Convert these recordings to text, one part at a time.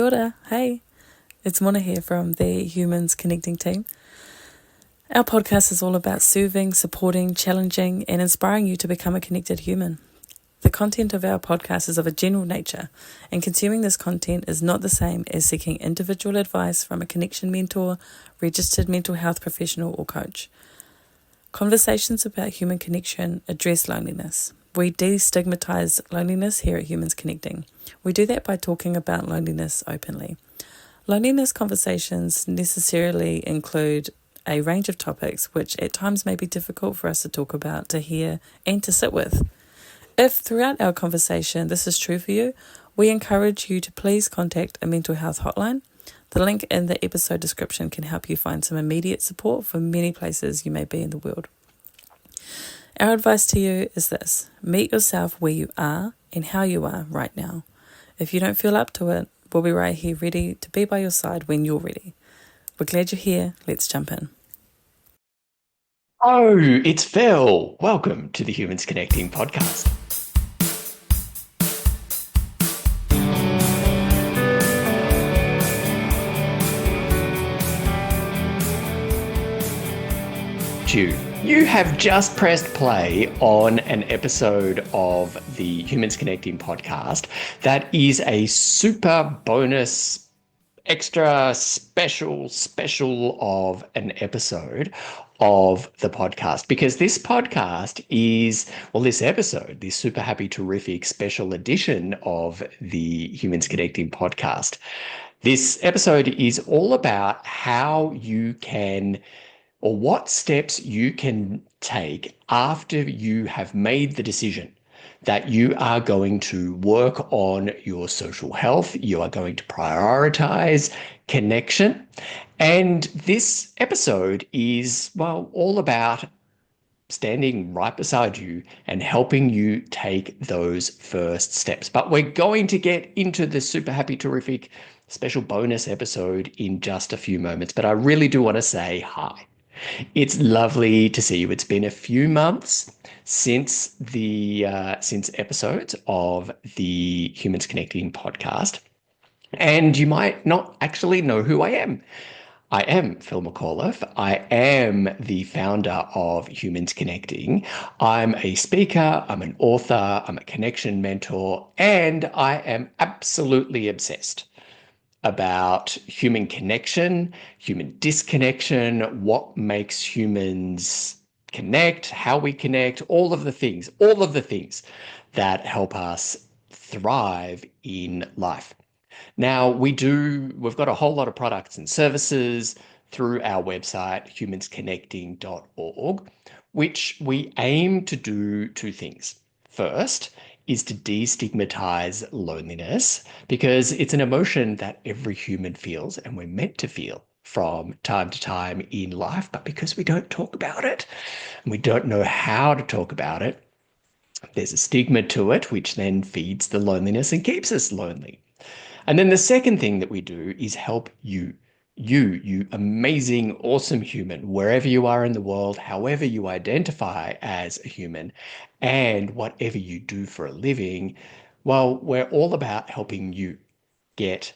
Kia ora. Hey, it's Mona here from the Humans Connecting team. Our podcast is all about soothing, supporting, challenging, and inspiring you to become a connected human. The content of our podcast is of a general nature, and consuming this content is not the same as seeking individual advice from a connection mentor, registered mental health professional, or coach. Conversations about human connection address loneliness. We destigmatize loneliness here at Humans Connecting. We do that by talking about loneliness openly. Loneliness conversations necessarily include a range of topics which at times may be difficult for us to talk about, to hear, and to sit with. If throughout our conversation this is true for you, we encourage you to please contact a mental health hotline. The link in the episode description can help you find some immediate support for many places you may be in the world. Our advice to you is this: meet yourself where you are and how you are right now. If you don't feel up to it, we'll be right here ready to be by your side when you're ready. We're glad you're here. Let's jump in. Oh, it's Phil. Welcome to the Humans Connecting podcast. You have just pressed play on an episode of the Humans Connecting podcast that is a super bonus, extra special of an episode of the podcast, because this podcast is, well, this episode, this super happy, terrific special edition of the Humans Connecting podcast. This episode is all about how you can, or what steps you can take after you have made the decision that you are going to work on your social health, you are going to prioritize connection. And this episode is, well, all about standing right beside you and helping you take those first steps. But we're going to get into the super happy, terrific special bonus episode in just a few moments. But I really do want to say hi. It's lovely to see you. It's been a few months since since episodes of the Humans Connecting podcast, and you might not actually know who I am. I am Phil McAuliffe. I am the founder of Humans Connecting. I'm a speaker, I'm an author, I'm a connection mentor, and I am absolutely obsessed about human connection, human disconnection, what makes humans connect, how we connect, all of the things that help us thrive in life. Now, we've got a whole lot of products and services through our website, humansconnecting.org, which we aim to do two things. First is to destigmatize loneliness, because it's an emotion that every human feels and we're meant to feel from time to time in life. But because we don't talk about it and we don't know how to talk about it, there's a stigma to it, which then feeds the loneliness and keeps us lonely. And then the second thing that we do is help you amazing, awesome human, wherever you are in the world, however you identify as a human, and whatever you do for a living. Well, we're all about helping you get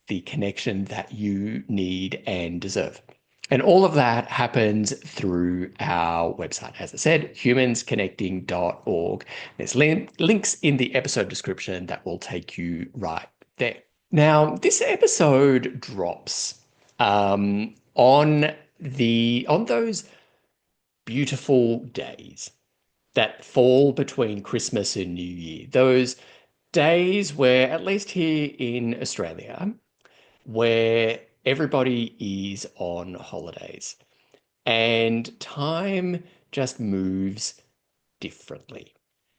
the connection that you need and deserve. And all of that happens through our website. As I said, humansconnecting.org. There's links in the episode description that will take you right there. Now, this episode drops on those beautiful days that fall between Christmas and New Year. Those days where, at least here in Australia, where everybody is on holidays and time just moves differently.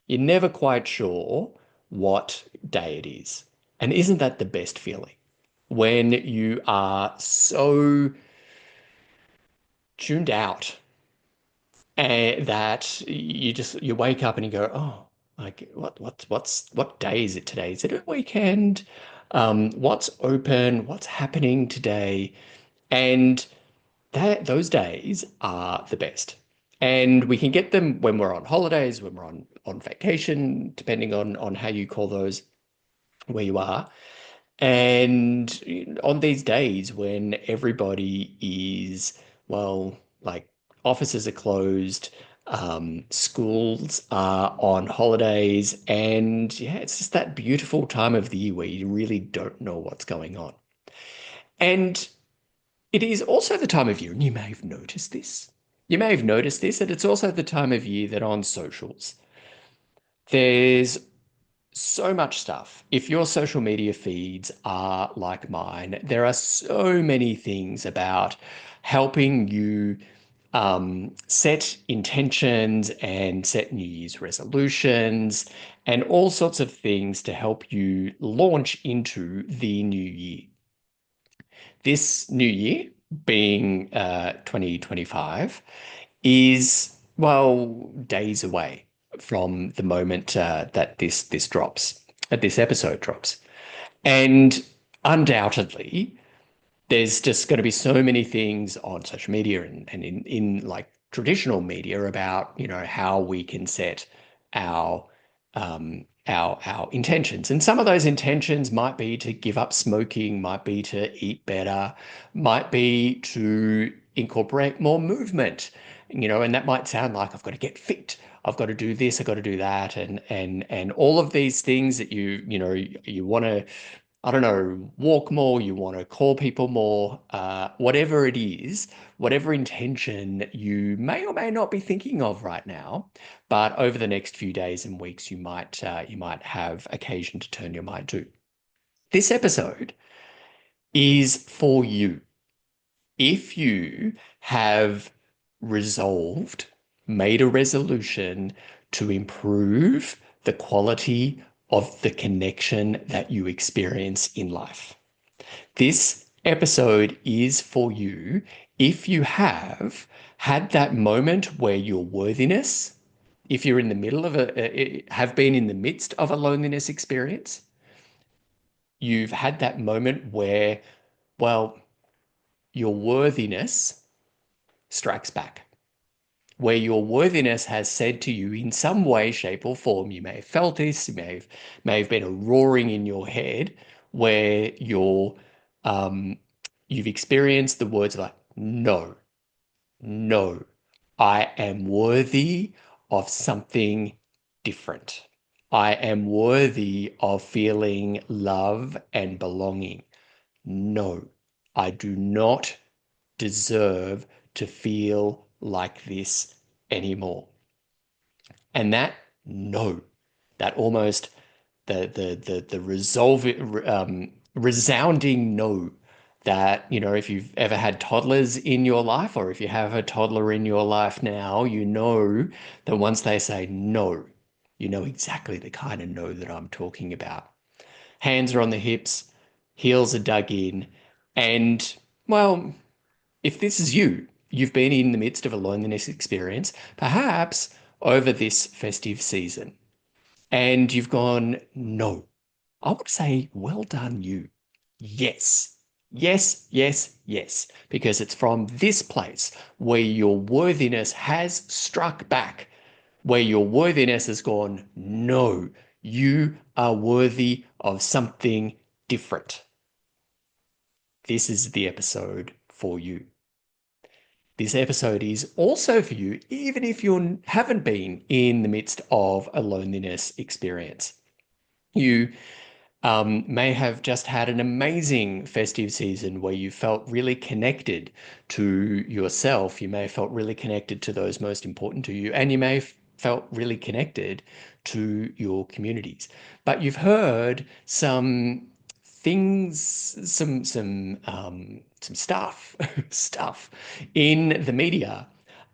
You're never quite sure what day it is. And isn't that the best feeling? When you are so tuned out and that you wake up and you go, oh, like what day is it today? Is it a weekend? What's open? What's happening today? And those days are the best. And we can get them when we're on holidays, when we're on vacation, depending on how you call those where you are. And on these days when everybody is, well, like offices are closed, schools are on holidays, and yeah, it's just that beautiful time of the year where you really don't know what's going on. And it is also the time of year, and you may have noticed this. You may have noticed this, that it's also the time of year that on socials, there's so much stuff. If your social media feeds are like mine, there are so many things about helping you set intentions and set New Year's resolutions and all sorts of things to help you launch into the new year. This new year, being 2025, is, well, days away from the moment that this drops, that this episode drops. And undoubtedly, there's just going to be so many things on social media and in like traditional media about, how we can set our our intentions. And some of those intentions might be to give up smoking, might be to eat better, might be to incorporate more movement, and that might sound like I've got to get fit. I've got to do this, I've got to do that, and all of these things that you want to, I don't know, walk more, you want to call people more, whatever it is, whatever intention you may or may not be thinking of right now, but over the next few days and weeks, you might have occasion to turn your mind to. This episode is for you. If you have resolved, made a resolution to improve the quality of the connection that you experience in life. This episode is for you if you have had that moment where your worthiness, if you're in the middle of have been in the midst of a loneliness experience, you've had that moment where, well, your worthiness strikes back, where your worthiness has said to you in some way, shape, or form, you may have felt this, may have been a roaring in your head, where um, you've experienced the words like, no, no, I am worthy of something different. I am worthy of feeling love and belonging. No, I do not deserve to feel like this anymore. And that no, that almost the resounding no that, if you've ever had toddlers in your life, or if you have a toddler in your life now, you know that once they say no, you know exactly the kind of no that I'm talking about. Hands are on the hips, heels are dug in, and, well, if this is you, you've been in the midst of a loneliness experience, perhaps over this festive season, and you've gone, no, I would say, well done, you. Yes, yes, yes, yes, because it's from this place where your worthiness has struck back, where your worthiness has gone, no, you are worthy of something different. This is the episode for you. This episode is also for you, even if you haven't been in the midst of a loneliness experience. You may have just had an amazing festive season where you felt really connected to yourself. You may have felt really connected to those most important to you, and you may have felt really connected to your communities. But you've heard some things, some stuff, stuff in the media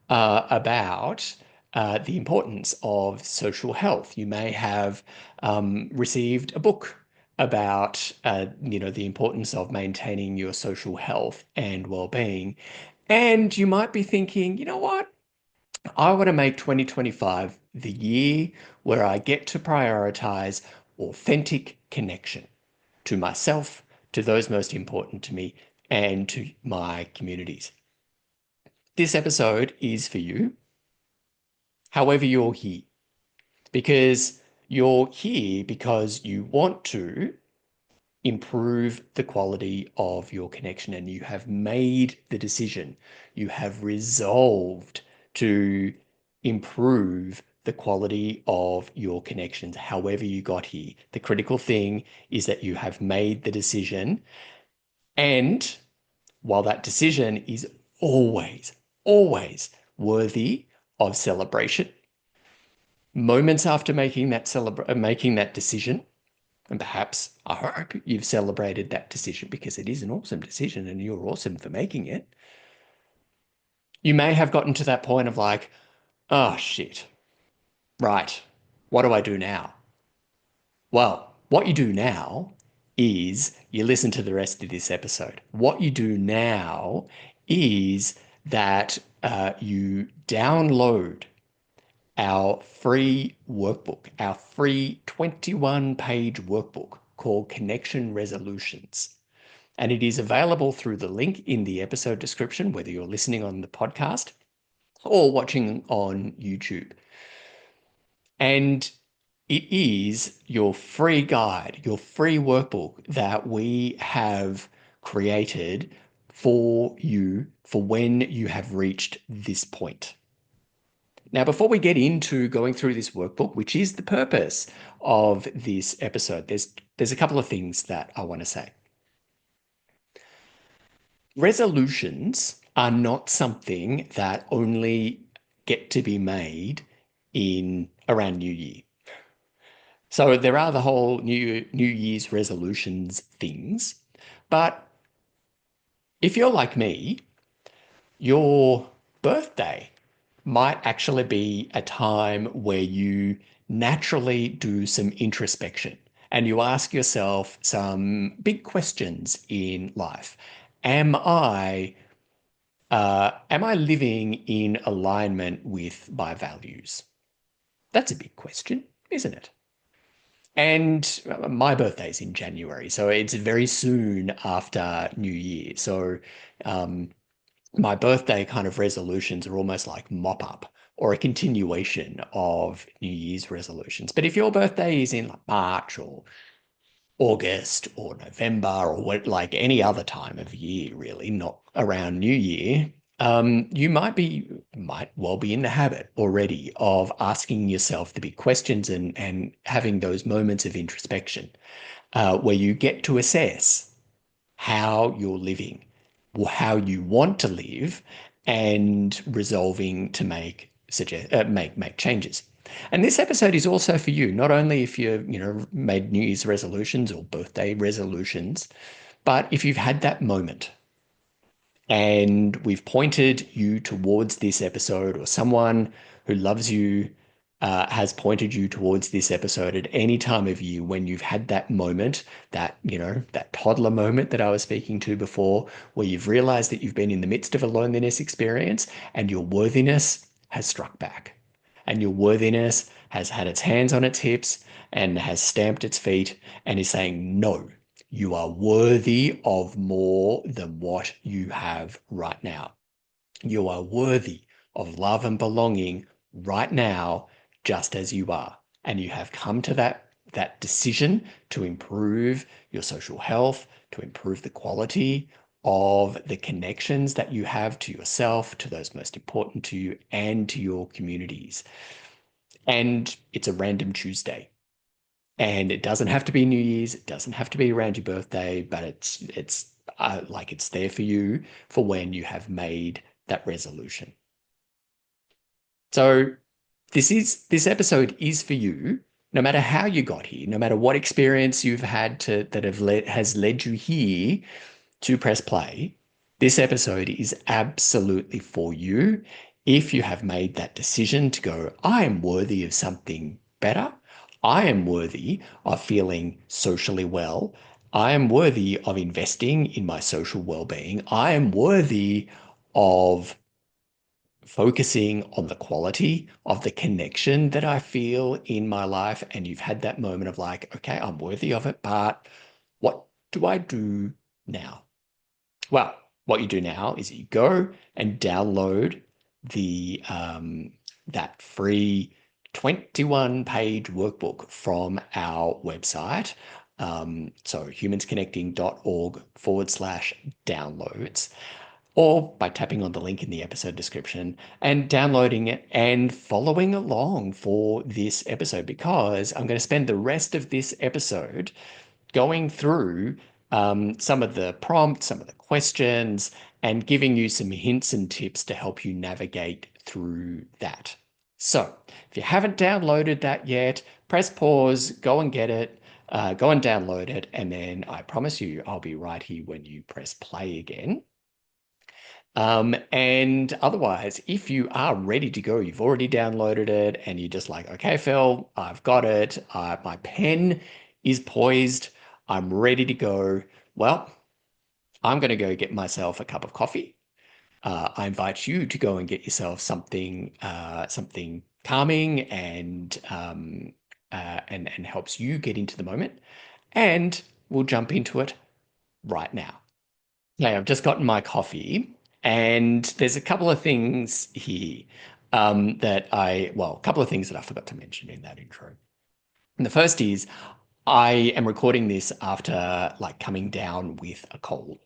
about the importance of social health. You may have received a book about the importance of maintaining your social health and well-being, and you might be thinking, you know what? I want to make 2025 the year where I get to prioritize authentic connection to myself, to those most important to me, and to my communities. This episode is for you, however you're here, because you're here because you want to improve the quality of your connection, and you have made the decision, you have resolved to improve the quality of your connections, however you got here. The critical thing is that you have made the decision. And while that decision is always, always worthy of celebration, moments after making that decision, and perhaps I hope you've celebrated that decision because it is an awesome decision and you're awesome for making it. You may have gotten to that point of like, oh shit, right, what do I do now? Well, what you do now is you listen to the rest of this episode. What you do now is that you download our free workbook, our free 21-page workbook called Connection Resolutions. And it is available through the link in the episode description, whether you're listening on the podcast or watching on YouTube. And it is your free guide, your free workbook that we have created for you for when you have reached this point. Now, before we get into going through this workbook, which is the purpose of this episode, there's a couple of things that I want to say. Resolutions are not something that only get to be made in around New Year. So there are the whole New Year's resolutions things, but if you're like me, your birthday might actually be a time where you naturally do some introspection and you ask yourself some big questions in life. Am I living in alignment with my values? That's a big question, isn't it? And my birthday's in January, so it's very soon after New Year. So my birthday kind of resolutions are almost like mop up or a continuation of New Year's resolutions. But if your birthday is in like March or August or November or what, like any other time of year, really, not around New Year, you might well be in the habit already of asking yourself the big questions and having those moments of introspection, where you get to assess how you're living, or how you want to live, and resolving to make changes. And this episode is also for you, not only if you've made New Year's resolutions or birthday resolutions, but if you've had that moment and we've pointed you towards this episode, or someone who loves you has pointed you towards this episode at any time of year when you've had that moment, that toddler moment that I was speaking to before, where you've realized that you've been in the midst of a loneliness experience and your worthiness has struck back. And your worthiness has had its hands on its hips and has stamped its feet and is saying, no, you are worthy of more than what you have right now. You are worthy of love and belonging right now, just as you are. And you have come to that decision to improve your social health, to improve the quality of the connections that you have to yourself, to those most important to you, and to your communities. And it's a random Tuesday. And it doesn't have to be New Year's. It doesn't have to be around your birthday, but it's there for you for when you have made that resolution. So this episode is for you, no matter how you got here, no matter what experience you've had has led you here to press play. This episode is absolutely for you if you have made that decision to go, I am worthy of something better. I am worthy of feeling socially well. I am worthy of investing in my social well-being. I am worthy of focusing on the quality of the connection that I feel in my life. And you've had that moment of like, okay, I'm worthy of it, but what do I do now? Well, what you do now is you go and download the that free 21-page workbook from our website. So humansconnecting.org/downloads, or by tapping on the link in the episode description and downloading it and following along for this episode, because I'm going to spend the rest of this episode going through some of the prompts, some of the questions, and giving you some hints and tips to help you navigate through that. So if you haven't downloaded that yet, press pause, go and get it, go and download it, and then I promise you I'll be right here when you press play again. And otherwise, if you are ready to go, you've already downloaded it and you're just like, okay, Phil, I've got it. My pen is poised. I'm ready to go. Well, I'm going to go get myself a cup of coffee. I invite you to go and get yourself something calming and helps you get into the moment. And we'll jump into it right now. Okay, I've just gotten my coffee, and there's a couple of things here a couple of things that I forgot to mention in that intro. And the first is I am recording this after like coming down with a cold.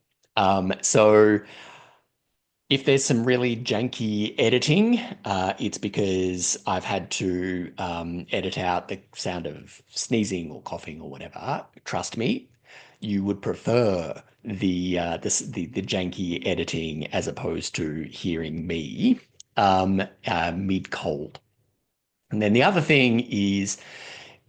So if there's some really janky editing, it's because I've had to edit out the sound of sneezing or coughing or whatever. Trust me, you would prefer the janky editing as opposed to hearing me mid cold. And then the other thing is,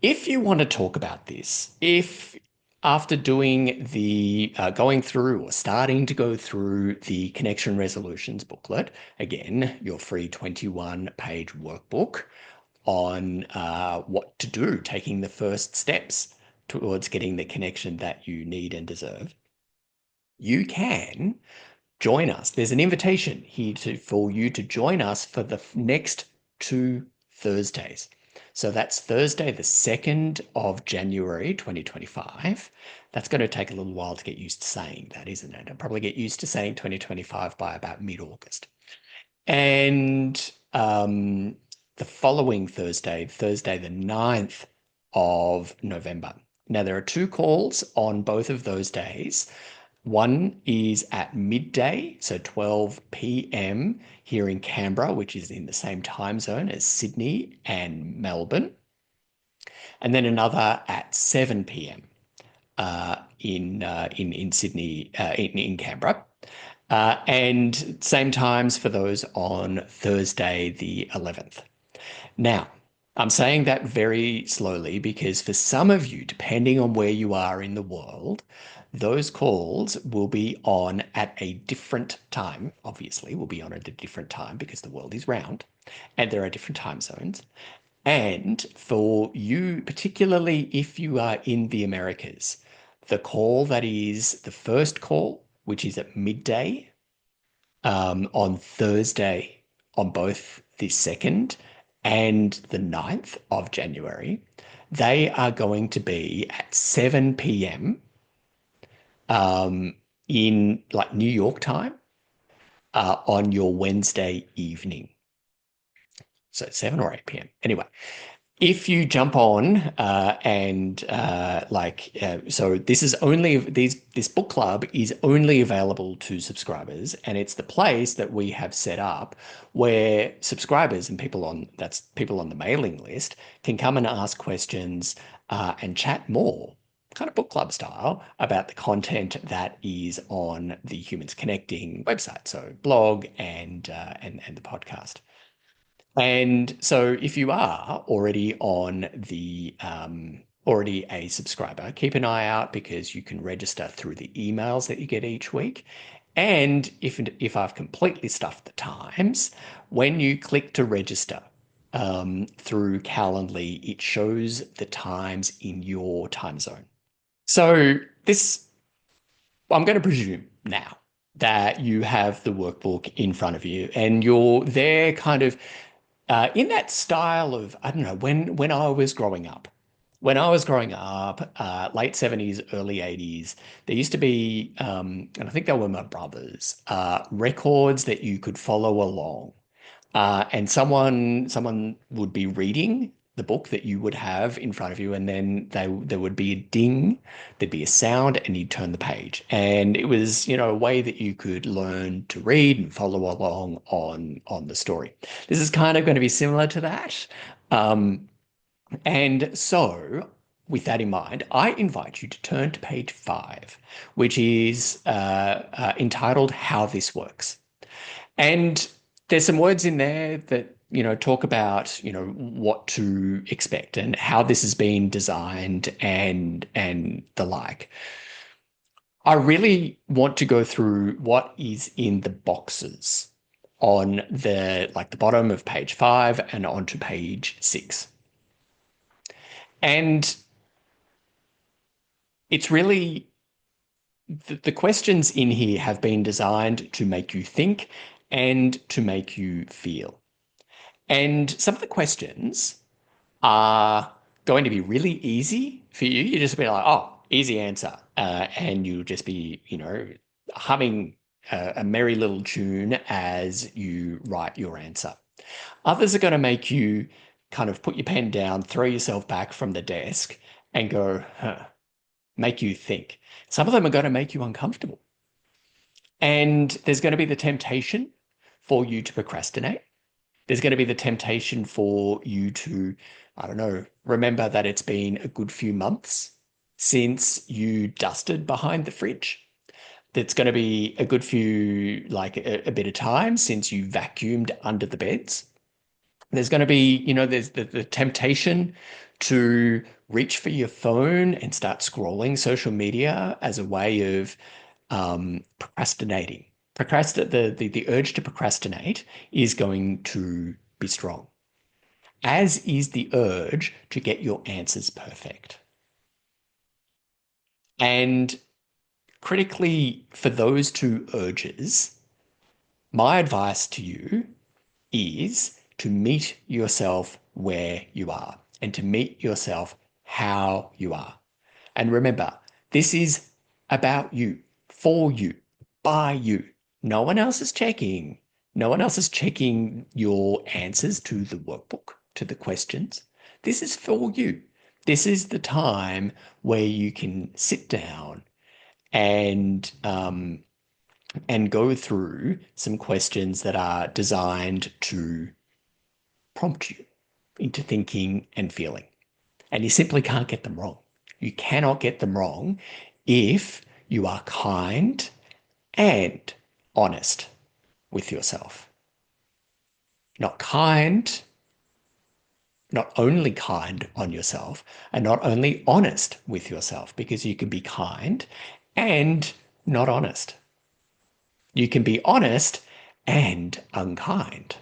if you want to talk about this, if after doing the going through or starting to go through the connection resolutions booklet, again, your free 21-page workbook on what to do, taking the first steps towards getting the connection that you need and deserve, you can join us. There's an invitation here for you to join us for the next 2 Thursdays. So that's Thursday, the 2nd of January, 2025. That's going to take a little while to get used to saying that, isn't it? I'll probably get used to saying 2025 by about mid-August. And the following Thursday, Thursday, the 9th of November. Now, there are 2 calls on both of those days. One is at midday, so 12 p.m. here in Canberra, which is in the same time zone as Sydney and Melbourne. And then another at 7 p.m. In Sydney, in Canberra. And same times for those on Thursday, the 11th. Now, I'm saying that very slowly because for some of you, depending on where you are in the world, those calls will be on at a different time. Obviously, will be on at a different time because the world is round and there are different time zones. And for you, particularly if you are in the Americas, the call that is the first call, which is at midday on Thursday, on both the 2nd and the 9th of January, they are going to be at 7 p.m. In like New York time on your Wednesday evening. So 7 or 8 p.m. Anyway, if you jump on so this book club is only available to subscribers, and it's the place that we have set up where subscribers and people on the mailing list can come and ask questions and chat more, kind of book club style, about the content that is on the Humans Connecting website, so blog and the podcast. And so if you are already a subscriber, keep an eye out because you can register through the emails that you get each week. And if I've completely stuffed the times, when you click to register through Calendly, it shows the times in your time zone. So I'm going to presume now that you have the workbook in front of you and you're there kind of in that style of, I don't know, when I was growing up. When I was growing up, late 70s, early 80s, there used to be, and I think they were my brothers, records that you could follow along. And someone would be reading the book that you would have in front of you, and then there would be a ding, there'd be a sound, and you'd turn the page. And it was, a way that you could learn to read and follow along on the story. This is kind of going to be similar to that. Um, and so, with that in mind, I invite you to turn to page 5, which is entitled How This Works. And there's some words in there that, talk about, what to expect and how this has been designed and the like. I really want to go through what is in the boxes on the bottom of page 5 and onto page 6. And it's really the questions in here have been designed to make you think and to make you feel. And some of the questions are going to be really easy for you. You just be like, oh, easy answer. And you'll just be, humming a merry little tune as you write your answer. Others are going to make you kind of put your pen down, throw yourself back from the desk and go, huh, make you think. Some of them are going to make you uncomfortable. And there's going to be the temptation for you to procrastinate. There's going to be the temptation for you to, I don't know, remember that it's been a good few months since you dusted behind the fridge. There's going to be a good few, like a bit of time since you vacuumed under the beds. There's going to be, there's the temptation to reach for your phone and start scrolling social media as a way of procrastinating. The urge to procrastinate is going to be strong, as is the urge to get your answers perfect. And critically, for those two urges, my advice to you is to meet yourself where you are and to meet yourself how you are. And remember, this is about you, for you, by you. No one else is checking. No one else is checking your answers to the workbook, to the questions. This is for you. This is the time where you can sit down and go through some questions that are designed to prompt you into thinking and feeling. And you simply can't get them wrong. You cannot get them wrong if you are kind and honest with yourself. Not kind, not only kind on yourself, and not only honest with yourself, because you can be kind and not honest. You can be honest and unkind.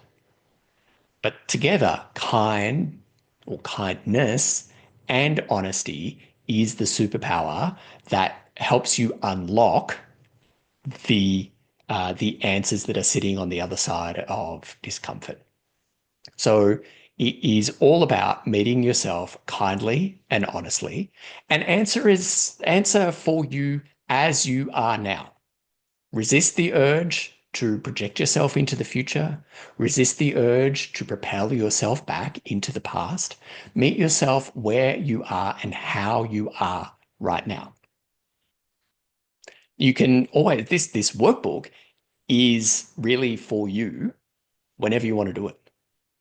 But together, kind or kindness and honesty is the superpower that helps you unlock the answers that are sitting on the other side of discomfort. So it is all about meeting yourself kindly and honestly, and answer for you as you are now. Resist the urge to project yourself into the future. Resist the urge to propel yourself back into the past. Meet yourself where you are and how you are right now. You can always, this workbook is really for you whenever you want to do it.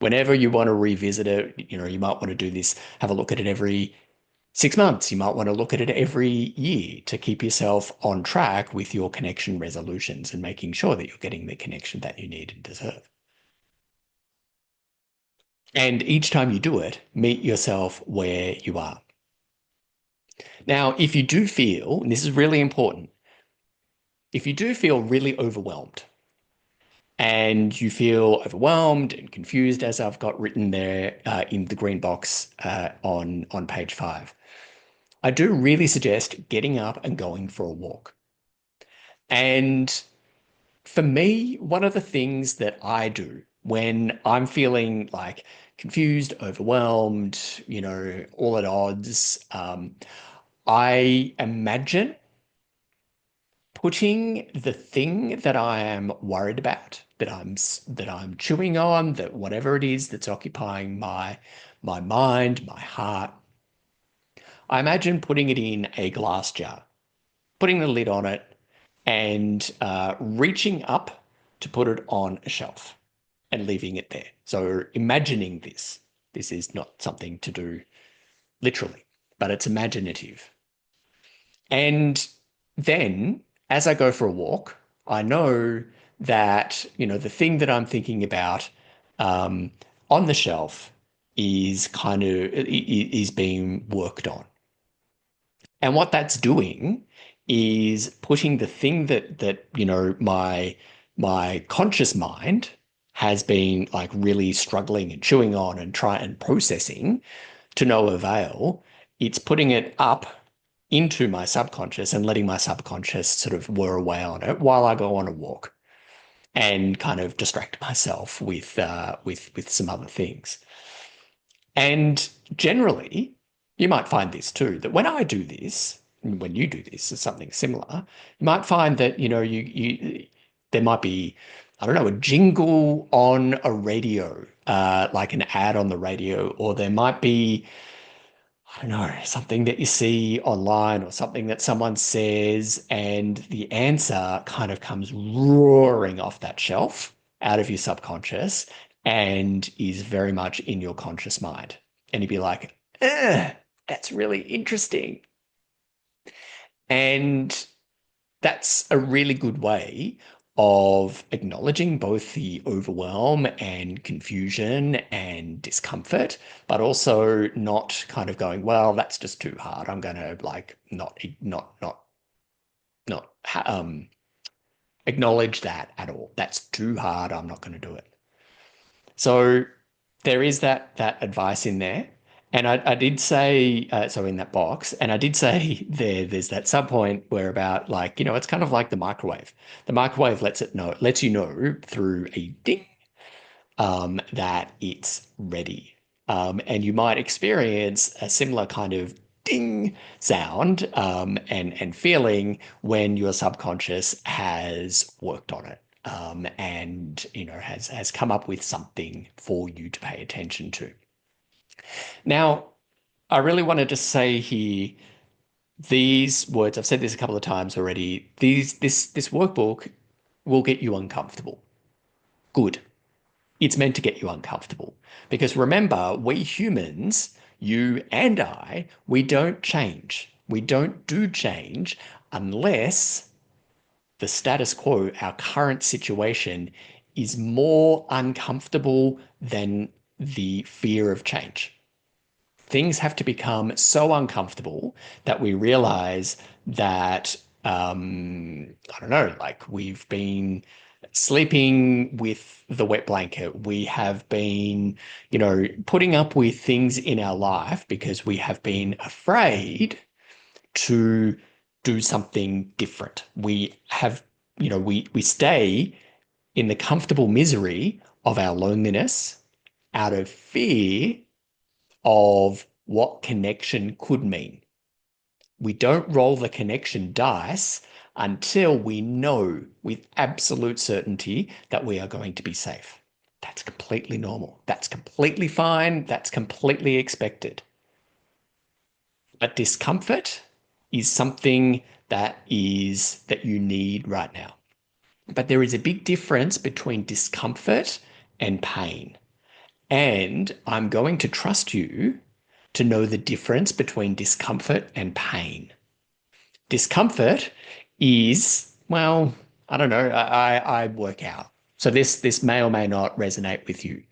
Whenever you want to revisit it, you might want to do this, have a look at it every 6 months. You might want to look at it every year to keep yourself on track with your connection resolutions and making sure that you're getting the connection that you need and deserve. And each time you do it, meet yourself where you are. Now, if you do feel, and this is really important, if you do feel really overwhelmed and you feel overwhelmed and confused, as I've got written there in the green box on page 5, I do really suggest getting up and going for a walk. And for me, one of the things that I do when I'm feeling like confused, overwhelmed, all at odds, I imagine putting the thing that I am worried about, that I'm chewing on, that whatever it is that's occupying my my mind, my heart. I imagine putting it in a glass jar, putting the lid on it, and reaching up to put it on a shelf and leaving it there. So imagining this. This is not something to do literally, but it's imaginative. And then as I go for a walk, I know that, the thing that I'm thinking about um, on the shelf is is being worked on. And what that's doing is pushing the thing that my conscious mind has been like really struggling and chewing on and try and processing to no avail. It's putting it up into my subconscious and letting my subconscious sort of whir away on it while I go on a walk and kind of distract myself with some other things. And generally, you might find this too, that when I do this, when you do this or something similar, you might find that, you there might be, I don't know, a jingle on a radio, like an ad on the radio, or there might be, I don't know, something that you see online or something that someone says, and the answer kind of comes roaring off that shelf out of your subconscious and is very much in your conscious mind. And you'd be like, that's really interesting. And that's a really good way of acknowledging both the overwhelm and confusion and discomfort, but also not kind of going, well, that's just too hard. I'm going to like not acknowledge that at all. That's too hard. I'm not going to do it. So there is that advice in there. And I did say, so in that box, and I did say there's that sub point where about like, it's kind of like the microwave. The microwave lets you know through a ding that it's ready. And you might experience a similar kind of ding sound and feeling when your subconscious has worked on it and has come up with something for you to pay attention to. Now, I really want to just say here these words. I've said this a couple of times already. This workbook will get you uncomfortable. Good. It's meant to get you uncomfortable. Because remember, we humans, you and I, we don't change. We don't do change unless the status quo, our current situation, is more uncomfortable than the fear of change. Things have to become so uncomfortable that we realize that, I don't know, like we've been sleeping with the wet blanket. We have been, putting up with things in our life because we have been afraid to do something different. We have, we stay in the comfortable misery of our loneliness out of fear of what connection could mean. We don't roll the connection dice until we know with absolute certainty that we are going to be safe. That's completely normal. That's completely fine. That's completely expected. But discomfort is something that you need right now. But there is a big difference between discomfort and pain. And I'm going to trust you to know the difference between discomfort and pain. Discomfort is, well, I don't know, I work out. So this may or may not resonate with you.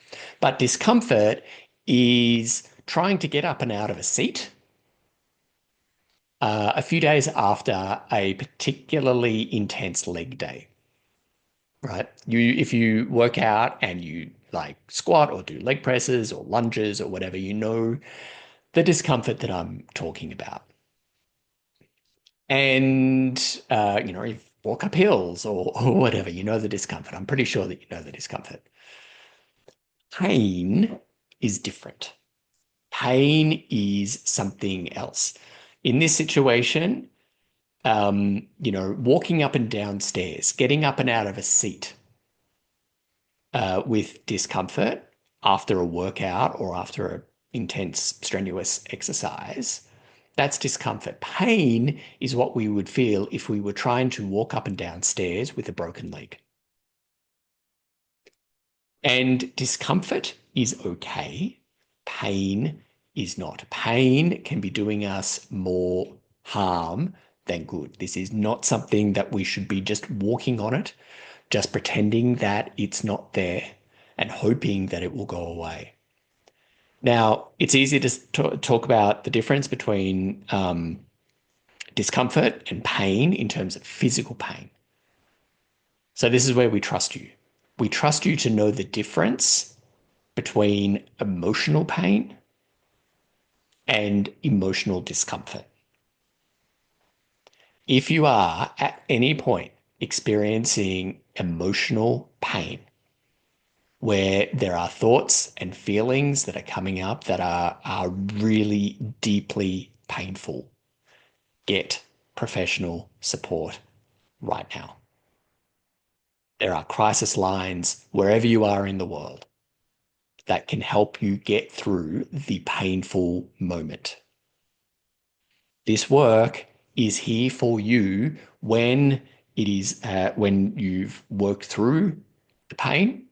But discomfort is trying to get up and out of a seat a few days after a particularly intense leg day. Right? If you work out and you like squat or do leg presses or lunges or whatever, you know the discomfort that I'm talking about. And you walk up hills or whatever, you know the discomfort. I'm pretty sure that you know the discomfort. Pain is different. Pain is something else. In this situation, walking up and down stairs, getting up and out of a seat with discomfort after a workout or after intense, strenuous exercise, that's discomfort. Pain is what we would feel if we were trying to walk up and down stairs with a broken leg. And discomfort is okay. Pain is not. Pain can be doing us more harm than good. This is not something that we should be just walking on it, just pretending that it's not there and hoping that it will go away. Now, it's easy to talk about the difference between discomfort and pain in terms of physical pain. So, this is where we trust you. We trust you to know the difference between emotional pain and emotional discomfort. If you are at any point experiencing emotional pain, where there are thoughts and feelings that are coming up that are really deeply painful, get professional support right now. There are crisis lines wherever you are in the world that can help you get through the painful moment. This work is here for you when when you've worked through the pain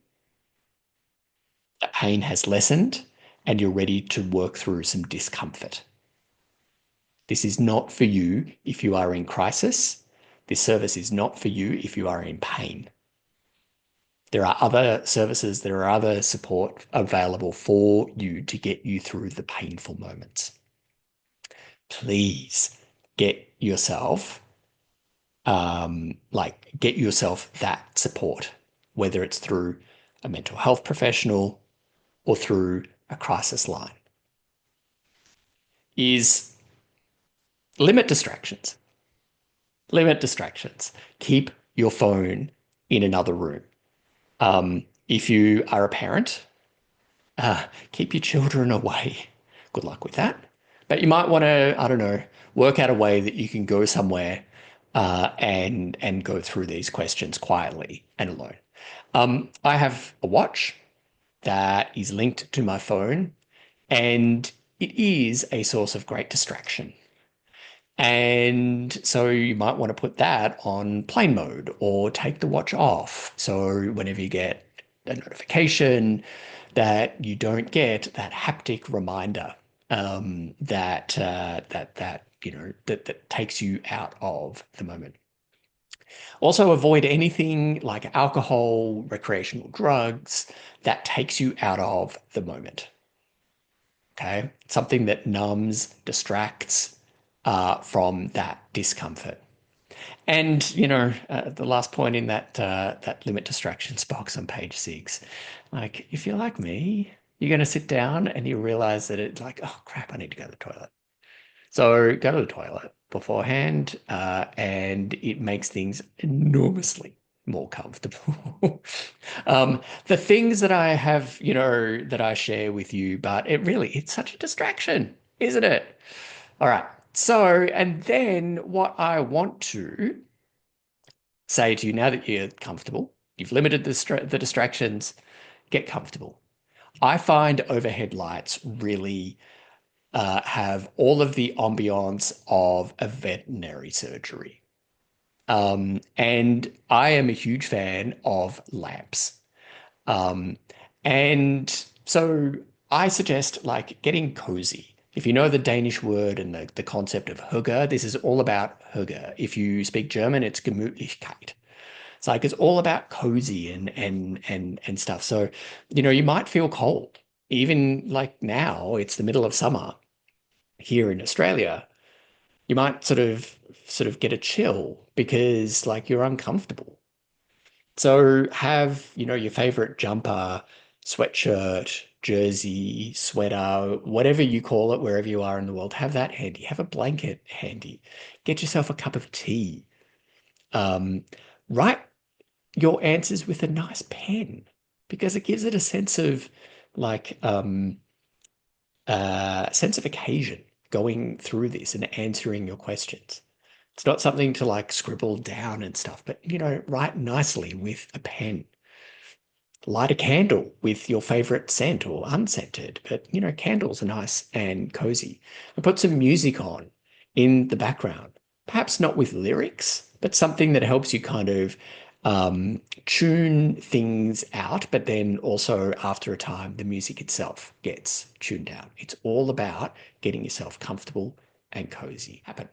has lessened, and you're ready to work through some discomfort. This is not for you if you are in crisis. This service is not for you if you are in pain. There are other services, there are other support available for you to get you through the painful moments. Please get yourself, get yourself that support, whether it's through a mental health professional or through a crisis line. Is limit distractions. Limit distractions. Keep your phone in another room. If you are a parent, keep your children away. Good luck with that. But you might want to, I don't know, work out a way that you can go somewhere and go through these questions quietly and alone. I have a watch that is linked to my phone, and it is a source of great distraction. And so you might want to put that on plane mode or take the watch off. So whenever you get a notification, that you don't get that haptic reminder that takes you out of the moment. Also, avoid anything like alcohol, recreational drugs that takes you out of the moment. Okay, something that numbs, distracts from that discomfort. And the last point in that limit distractions box on page 6, like if you're like me, you're going to sit down and you realize that it's like, oh crap, I need to go to the toilet. So go to the toilet beforehand, and it makes things enormously more comfortable. The things that I have, that I share with you, but it's such a distraction, isn't it? All right. So, and then what I want to say to you now that you're comfortable, you've limited the distractions, get comfortable. I find overhead lights really have all of the ambiance of a veterinary surgery. And I am a huge fan of lamps. Um, and so I suggest like getting cozy. If you know the Danish word and the concept of hygge, this is all about hygge. If you speak German, it's Gemütlichkeit. It's like it's all about cozy and stuff. So, you might feel cold. Even like now, it's the middle of summer here in Australia. You might sort of get a chill because like you're uncomfortable. So have, your favorite jumper, sweatshirt, jersey, sweater, whatever you call it, wherever you are in the world, have that handy. Have a blanket handy. Get yourself a cup of tea. Um, write your answers with a nice pen because it gives it a sense of like sense of occasion going through this and answering your questions. It's not something to like scribble down and stuff, but write nicely with a pen. Light a candle with your favorite scent or unscented, but candles are nice and cozy. And put some music on in the background. Perhaps not with lyrics, but something that helps you kind of tune things out. But then also after a time, the music itself gets tuned out. It's all about getting yourself comfortable and cozy. Happen.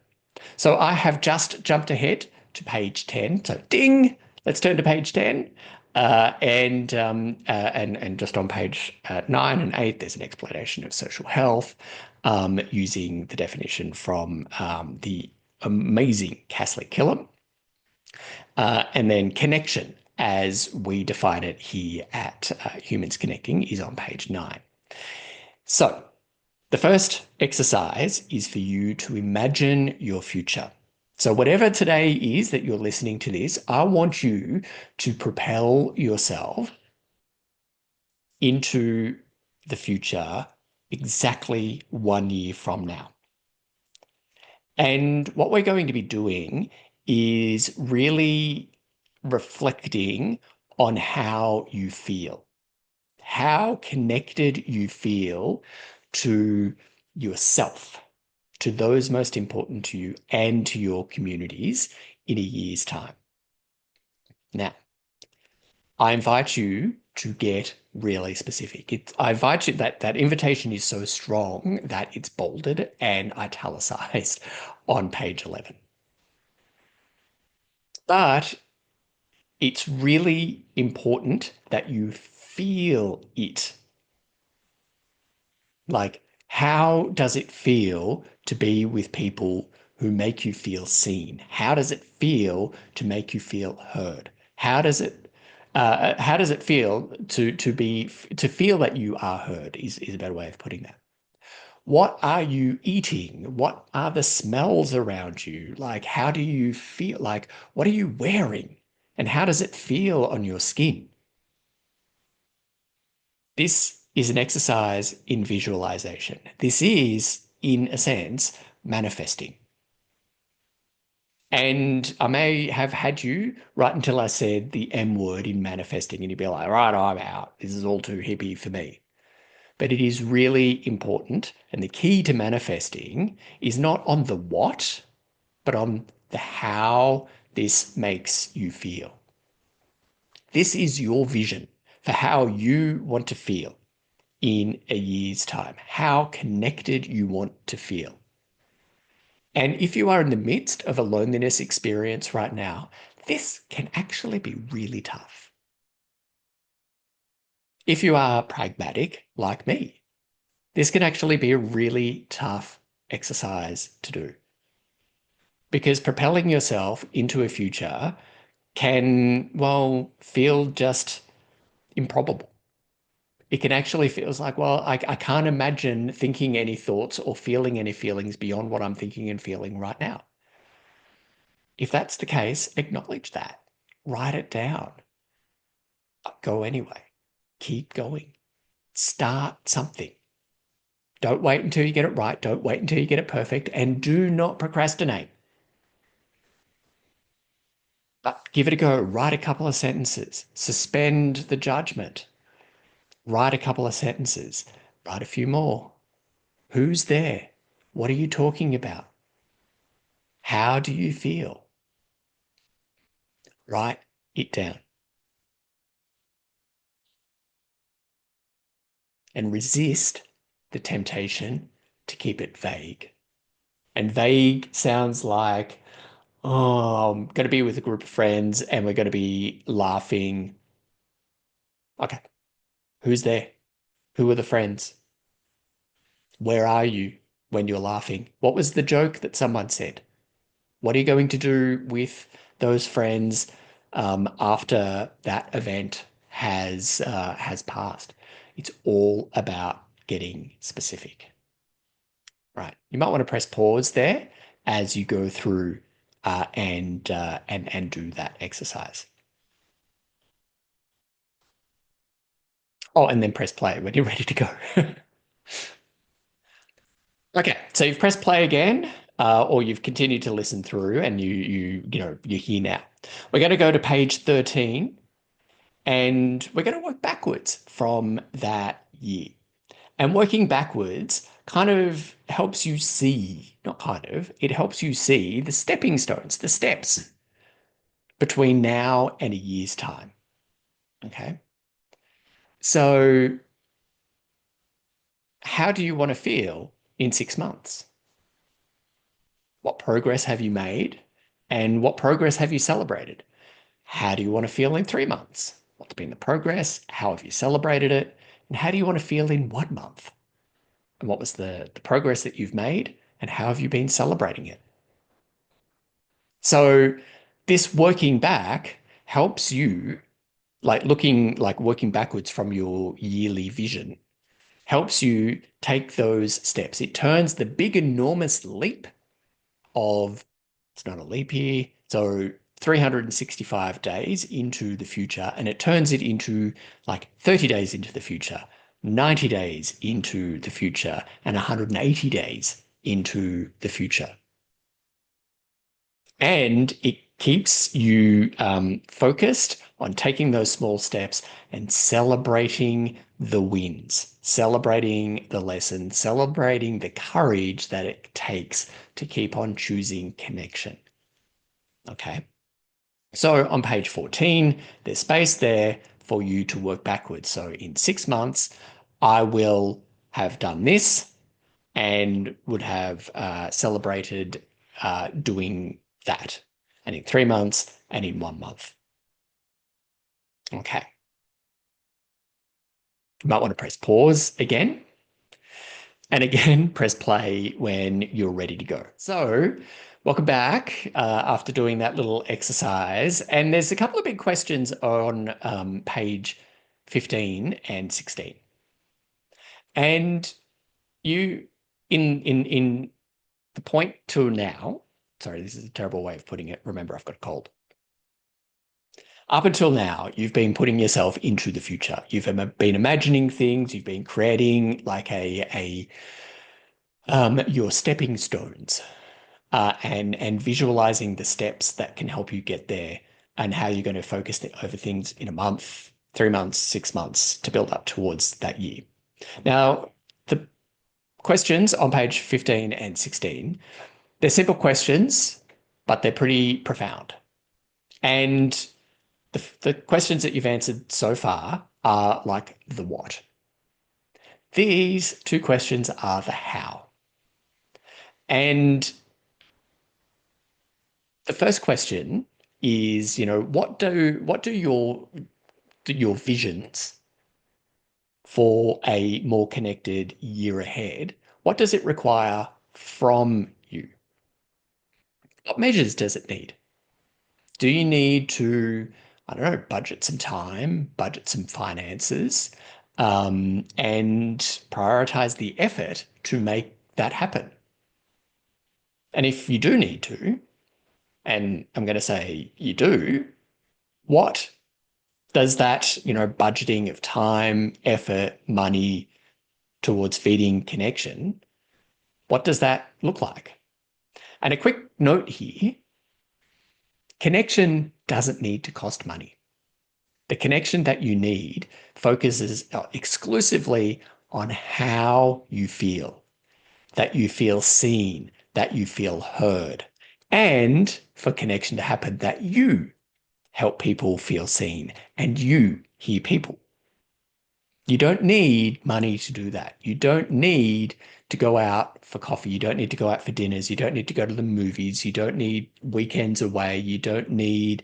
So I have just jumped ahead to page 10. So ding, let's turn to page 10. And just on page 9 and 8, there's an explanation of social health using the definition from the amazing Catholic Killam. And then connection, as we define it here at Humans Connecting, is on page 9. So the first exercise is for you to imagine your future. So whatever today is that you're listening to this, I want you to propel yourself into the future exactly 1 year from now. And what we're going to be doing is really reflecting on how you feel, how connected you feel to yourself, to those most important to you and to your communities in a year's time. Now, I invite you to get really specific. I invite you, that invitation is so strong that it's bolded and italicized on page 11. But it's really important that you feel it. Like, how does it feel to be with people who make you feel seen? How does it feel to make you feel heard? How does it feel to feel that you are heard is a better way of putting that. What are you eating? What are the smells around you? Like, how do you feel? Like, what are you wearing? And how does it feel on your skin? This is an exercise in visualization. This is, in a sense, manifesting. And I may have had you right until I said the M word in manifesting, and you'd be like, right, I'm out. This is all too hippie for me. But it is really important. And the key to manifesting is not on the what, but on the how this makes you feel. This is your vision for how you want to feel in a year's time, how connected you want to feel. And if you are in the midst of a loneliness experience right now, this can actually be really tough. If you are pragmatic like me, this can actually be a really tough exercise to do. Because propelling yourself into a future can, well, feel just improbable. It can actually feel like, well, I can't imagine thinking any thoughts or feeling any feelings beyond what I'm thinking and feeling right now. If that's the case, acknowledge that. Write it down. Go anyway. Keep going. Start something. Don't wait until you get it right. Don't wait until you get it perfect. And do not procrastinate. But give it a go. Write a couple of sentences. Suspend the judgment. Write a couple of sentences. Write a few more. Who's there? What are you talking about? How do you feel? Write it down. And resist the temptation to keep it vague. And vague sounds like, oh, I'm going to be with a group of friends and we're going to be laughing. Okay, who's there? Who are the friends? Where are you when you're laughing? What was the joke that someone said? What are you going to do with those friends after that event has passed? It's all about getting specific. Right. You might want to press pause there as you go through and do that exercise. Oh, and then press play when you're ready to go. Okay, so you've pressed play again, or you've continued to listen through, and you're here now. We're going to go to page 13, And we're going to work backwards from that year. And working backwards kind of helps you see, not kind of, it helps you see the stepping stones, the steps between now and a year's time. Okay. So, how do you want to feel in 6 months? What progress have you made? And what progress have you celebrated? How do you want to feel in 3 months? What's been the progress? How have you celebrated it? And how do you want to feel in 1 month? And what was the progress that you've made? And how have you been celebrating it? So this working back helps you, like working backwards from your yearly vision, helps you take those steps. It turns the big, enormous leap of, it's not a leap year, so 365 days into the future, and it turns it into like 30 days into the future, 90 days into the future, and 180 days into the future. And it keeps you focused on taking those small steps and celebrating the wins, celebrating the lessons, celebrating the courage that it takes to keep on choosing connection. Okay. So on page 14, there's space there for you to work backwards. So in 6 months, I will have done this and would have celebrated doing that. And in 3 months and in 1 month. Okay. You might want to press pause again. And again, press play when you're ready to go. So welcome back after doing that little exercise. And there's a couple of big questions on page 15 and 16. And you, in the point to now, sorry, this is a terrible way of putting it. Remember, I've got a cold. Up until now, you've been putting yourself into the future. You've been imagining things. You've been creating like your stepping stones, and visualizing the steps that can help you get there, and how you're going to focus over things in a month, 3 months, 6 months to build up towards that year. Now, the questions on page 15 and 16, they're simple questions, but they're pretty profound. And the questions that you've answered so far are like the what. These two questions are the how. And the first question is, what do your visions for a more connected year ahead, what does it require from you? What measures does it need? Do you need to, I don't know, budget some time, budget some finances, and prioritize the effort to make that happen? And if you do need to, and I'm going to say you do, what does that, budgeting of time, effort, money towards feeding connection, what does that look like? And a quick note here, connection doesn't need to cost money. The connection that you need focuses exclusively on how you feel, that you feel seen, that you feel heard, and for connection to happen, that you help people feel seen and you hear people. You don't need money to do that. You don't need to go out for coffee. You don't need to go out for dinners. You don't need to go to the movies. You don't need weekends away. You don't need,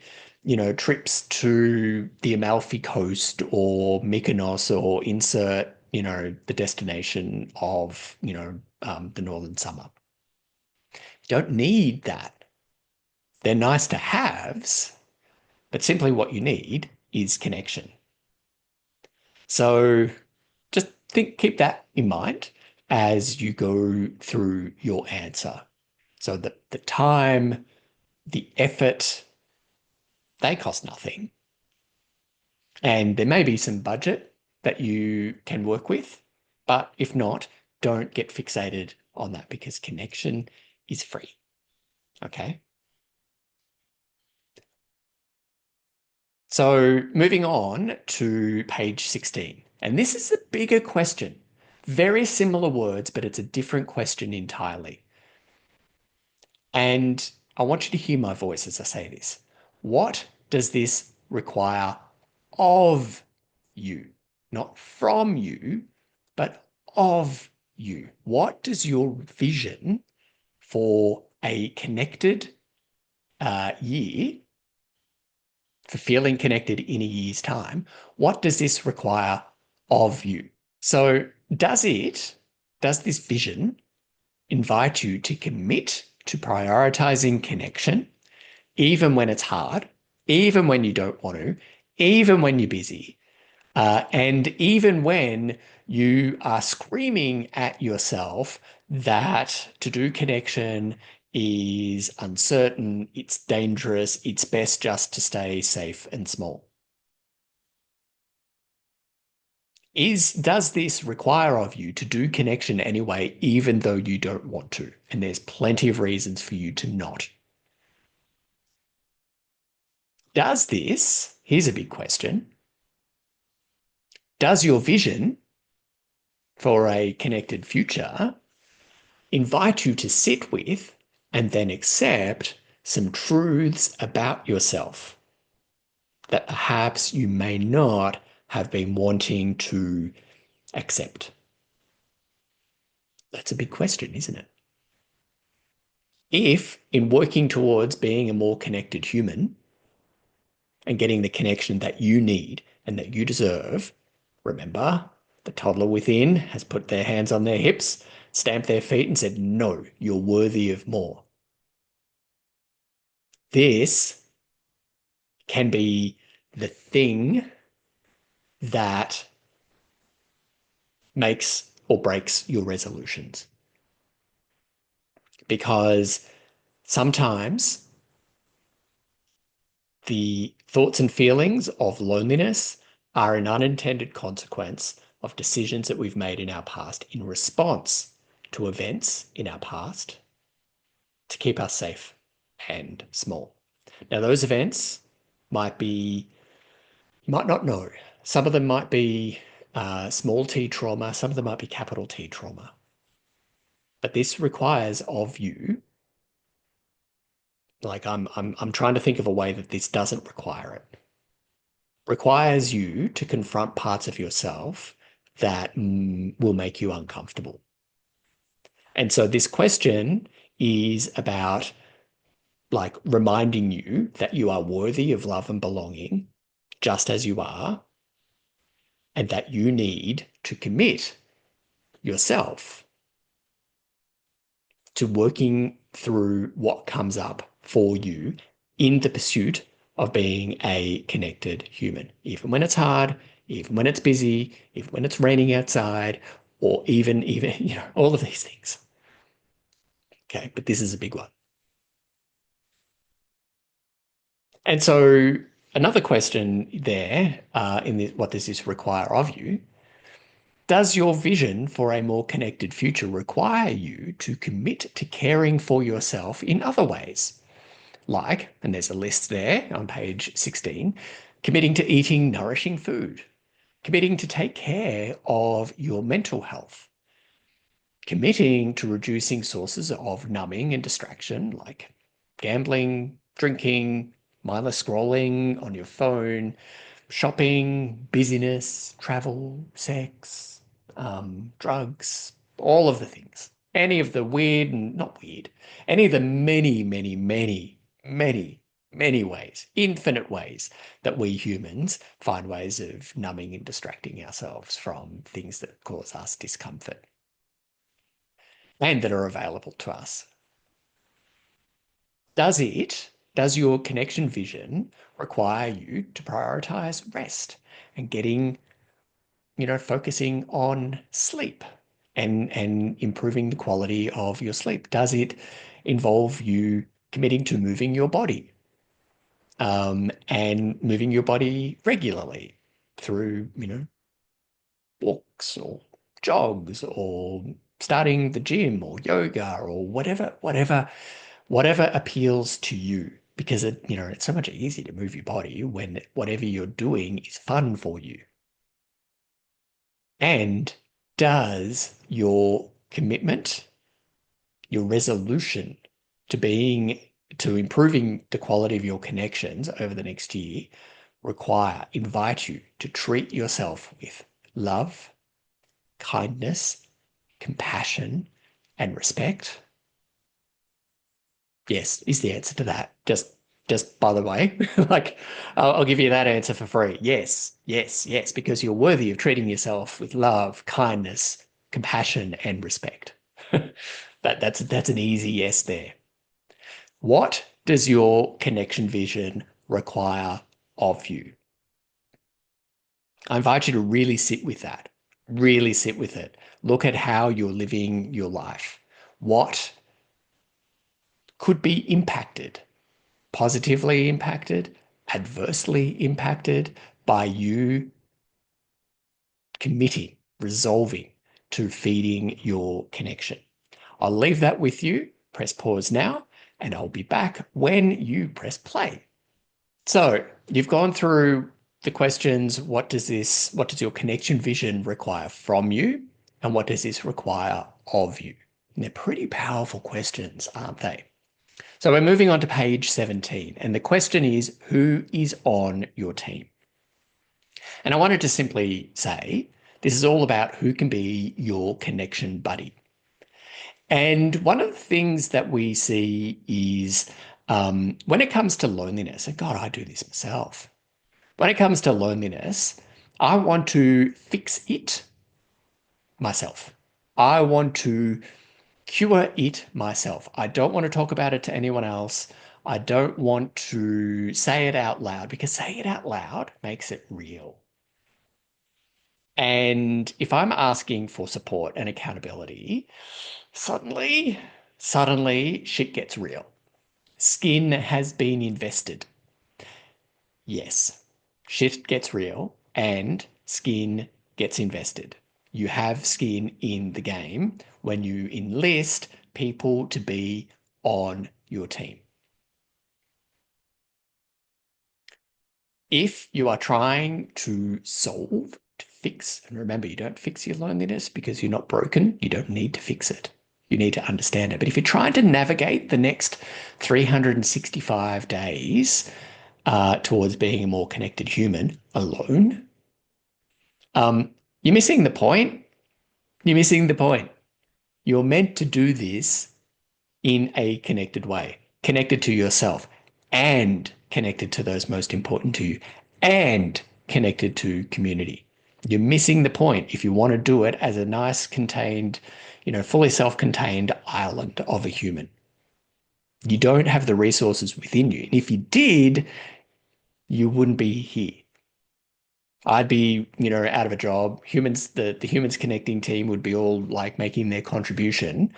trips to the Amalfi Coast or Mykonos or insert, the destination of, the Northern Summer. You don't need that. They're nice to haves, but simply what you need is connection. So just keep that in mind as you go through your answer. So the time, the effort, they cost nothing. And there may be some budget that you can work with, but if not, don't get fixated on that because connection is free. Okay. So moving on to page 16. And this is a bigger question. Very similar words, but it's a different question entirely. And I want you to hear my voice as I say this. What does this require of you? Not from you, but of you. What does your vision for a connected year, for feeling connected in a year's time, what does this require of you? So does this vision invite you to commit to prioritizing connection, even when it's hard, even when you don't want to, even when you're busy, and even when you are screaming at yourself that to do connection is uncertain, it's dangerous, it's best just to stay safe and small. Does this require of you to do connection anyway, even though you don't want to? And there's plenty of reasons for you to not. Here's a big question, does your vision for a connected future invite you to sit with and then accept some truths about yourself that perhaps you may not have been wanting to accept? That's a big question, isn't it? If, in working towards being a more connected human and getting the connection that you need and that you deserve, remember, the toddler within has put their hands on their hips, stamped their feet, and said, no, you're worthy of more. This can be the thing that makes or breaks your resolutions. Because sometimes the thoughts and feelings of loneliness are an unintended consequence of decisions that we've made in our past in response to events in our past to keep us safe and small. Now, those events might be, you might not know. Some of them might be small t trauma, some of them might be capital T trauma. But this requires of you, like I'm trying to think of a way that this doesn't require it. Requires you to confront parts of yourself that will make you uncomfortable. And so this question is about like reminding you that you are worthy of love and belonging just as you are, and that you need to commit yourself to working through what comes up for you in the pursuit of being a connected human, even when it's hard, even when it's busy, even when it's raining outside, or even, all of these things. Okay, but this is a big one. And so another question there what does this require of you? Does your vision for a more connected future require you to commit to caring for yourself in other ways? Like, and there's a list there on page 16, committing to eating nourishing food, committing to take care of your mental health, committing to reducing sources of numbing and distraction like gambling, drinking, mindless scrolling on your phone, shopping, busyness, travel, sex, drugs, all of the things. Any of the weird and not weird, any of the many, many, many, many, many ways, infinite ways that we humans find ways of numbing and distracting ourselves from things that cause us discomfort and that are available to us. Does your connection vision require you to prioritize rest and focusing on sleep and improving the quality of your sleep? Does it involve you committing to moving your body and moving your body regularly through, walks or jogs or starting the gym or yoga or whatever appeals to you? because it's so much easier to move your body when whatever you're doing is fun for you. And does your commitment, your resolution to being to improving the quality of your connections over the next year invite you to treat yourself with love, kindness, compassion, and respect? Yes, is the answer to that. Just by the way, like I'll give you that answer for free. Yes, yes, yes, because you're worthy of treating yourself with love, kindness, compassion, and respect. That's an easy yes there. What does your connection vision require of you? I invite you to really sit with that. Really sit with it. Look at how you're living your life. What could be impacted, positively impacted, adversely impacted by you committing, resolving to feeding your connection? I'll leave that with you. Press pause now, and I'll be back when you press play. So you've gone through the questions. What does your connection vision require from you? And what does this require of you? And they're pretty powerful questions, aren't they? So we're moving on to page 17. And the question is, who is on your team? And I wanted to simply say, this is all about who can be your connection buddy. And one of the things that we see is when it comes to loneliness, and God, I do this myself. When it comes to loneliness, I want to fix it myself. I want to cure it myself. I don't want to talk about it to anyone else. I don't want to say it out loud because saying it out loud makes it real. And if I'm asking for support and accountability, suddenly shit gets real. Skin has been invested. Yes, shit gets real and skin gets invested. You have skin in the game when you enlist people to be on your team. If you are trying to solve, to fix, and remember, you don't fix your loneliness because you're not broken. You don't need to fix it. You need to understand it. But if you're trying to navigate the next 365 days towards being a more connected human alone, you're missing the point. You're missing the point. You're meant to do this in a connected way, connected to yourself and connected to those most important to you and connected to community. You're missing the point if you want to do it as a nice contained, fully self-contained island of a human. You don't have the resources within you. And if you did, you wouldn't be here. I'd be, out of a job. The humans connecting team would be all like making their contribution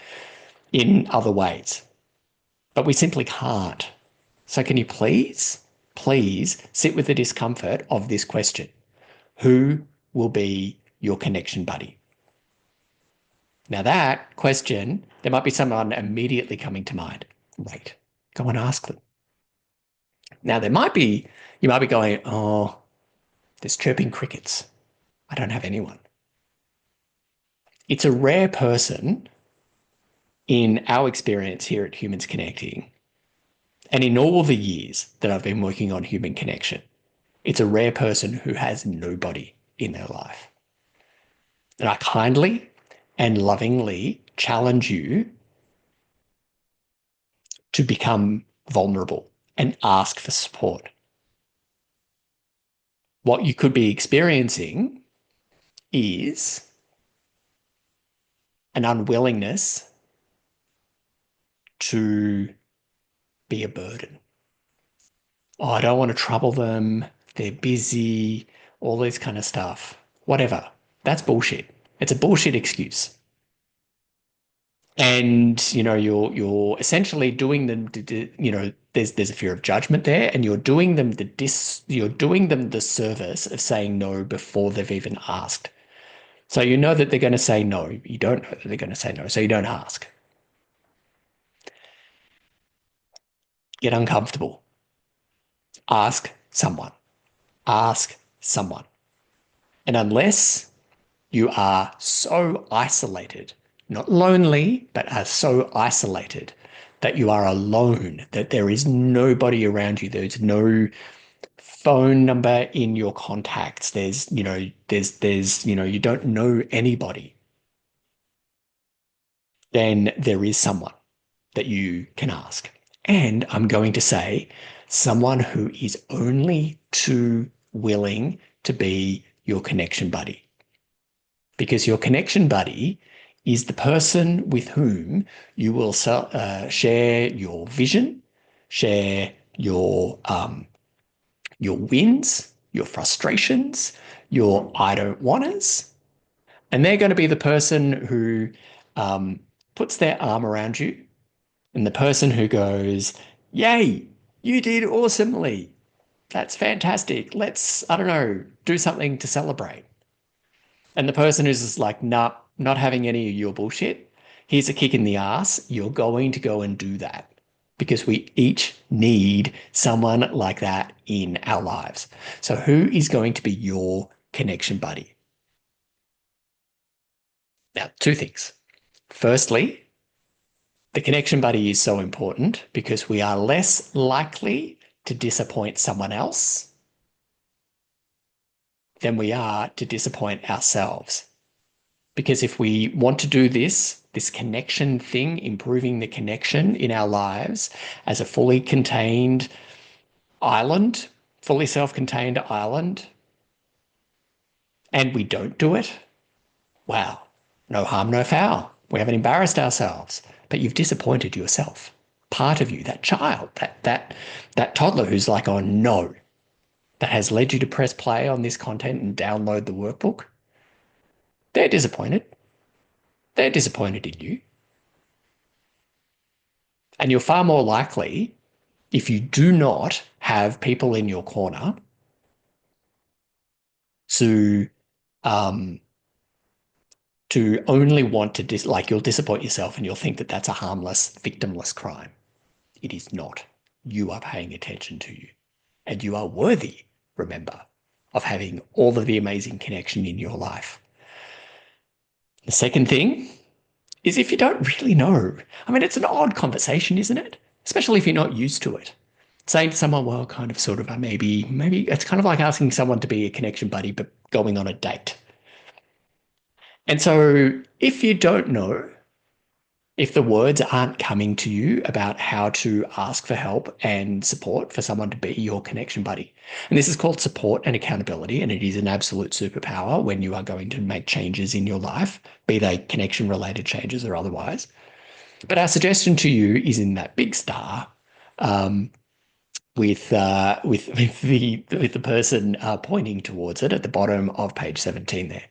in other ways. But we simply can't. So can you please sit with the discomfort of this question? Who will be your connection buddy? Now that question, there might be someone immediately coming to mind. Right. Go and ask them. Now you might be going, oh, there's chirping crickets. I don't have anyone. It's a rare person in our experience here at Humans Connecting, and in all the years that I've been working on human connection, it's a rare person who has nobody in their life. And I kindly and lovingly challenge you to become vulnerable and ask for support. What you could be experiencing is an unwillingness to be a burden. Oh, I don't want to trouble them. They're busy, all this kind of stuff. Whatever. That's bullshit. It's a bullshit excuse. And you're essentially doing them there's a fear of judgment there, and you're doing them the service of saying no before they've even asked. So you know that they're going to say no. You don't know that they're going to say no, so you don't ask. Get uncomfortable. Ask someone. Ask someone. And unless you are so isolated, not lonely, but are so isolated that you are alone, that there is nobody around you, there's no phone number in your contacts, you don't know anybody, then there is someone that you can ask. And I'm going to say someone who is only too willing to be your connection buddy. Because your connection buddy is the person with whom you will share your vision, share your wins, your frustrations, your I don't wanters. And they're going to be the person who puts their arm around you and the person who goes, yay, you did awesomely. That's fantastic. Let's, I don't know, do something to celebrate. And the person who's just like, nah, not having any of your bullshit. Here's a kick in the ass. You're going to go and do that because we each need someone like that in our lives. So who is going to be your connection buddy? Now, two things. Firstly, the connection buddy is so important because we are less likely to disappoint someone else than we are to disappoint ourselves. Because if we want to do this connection thing, improving the connection in our lives as a fully contained island, fully self-contained island, and we don't do it, wow, no harm, no foul. We haven't embarrassed ourselves, but you've disappointed yourself. Part of you, that child, that toddler who's like, oh no, that has led you to press play on this content and download the workbook. They're disappointed. They're disappointed in you. And you're far more likely, if you do not have people in your corner to only want to like you'll disappoint yourself and you'll think that that's a harmless, victimless crime. It is not. You are paying attention to you. And you are worthy, remember, of having all of the amazing connection in your life. The second thing is if you don't really know. I mean, it's an odd conversation, isn't it? Especially if you're not used to it. Saying to someone, well, kind of, sort of, maybe it's kind of like asking someone to be a connection buddy, but going on a date. And so if you don't know, if the words aren't coming to you about how to ask for help and support for someone to be your connection buddy, and this is called support and accountability, and it is an absolute superpower when you are going to make changes in your life, be they connection related changes or otherwise. But our suggestion to you is in that big star, with the person pointing towards it at the bottom of page 17 there.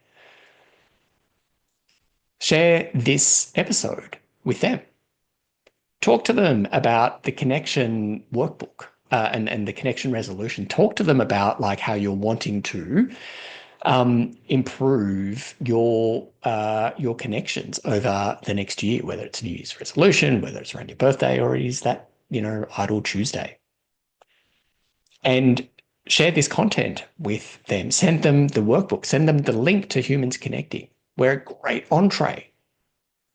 Share this episode with them. Talk to them about the connection workbook and the connection resolution. Talk to them about like how you're wanting to improve your connections over the next year, whether it's New Year's resolution, whether it's around your birthday, or it is that, Idle Tuesday. And share this content with them. Send them the workbook. Send them the link to Humans Connecting. We're a great entree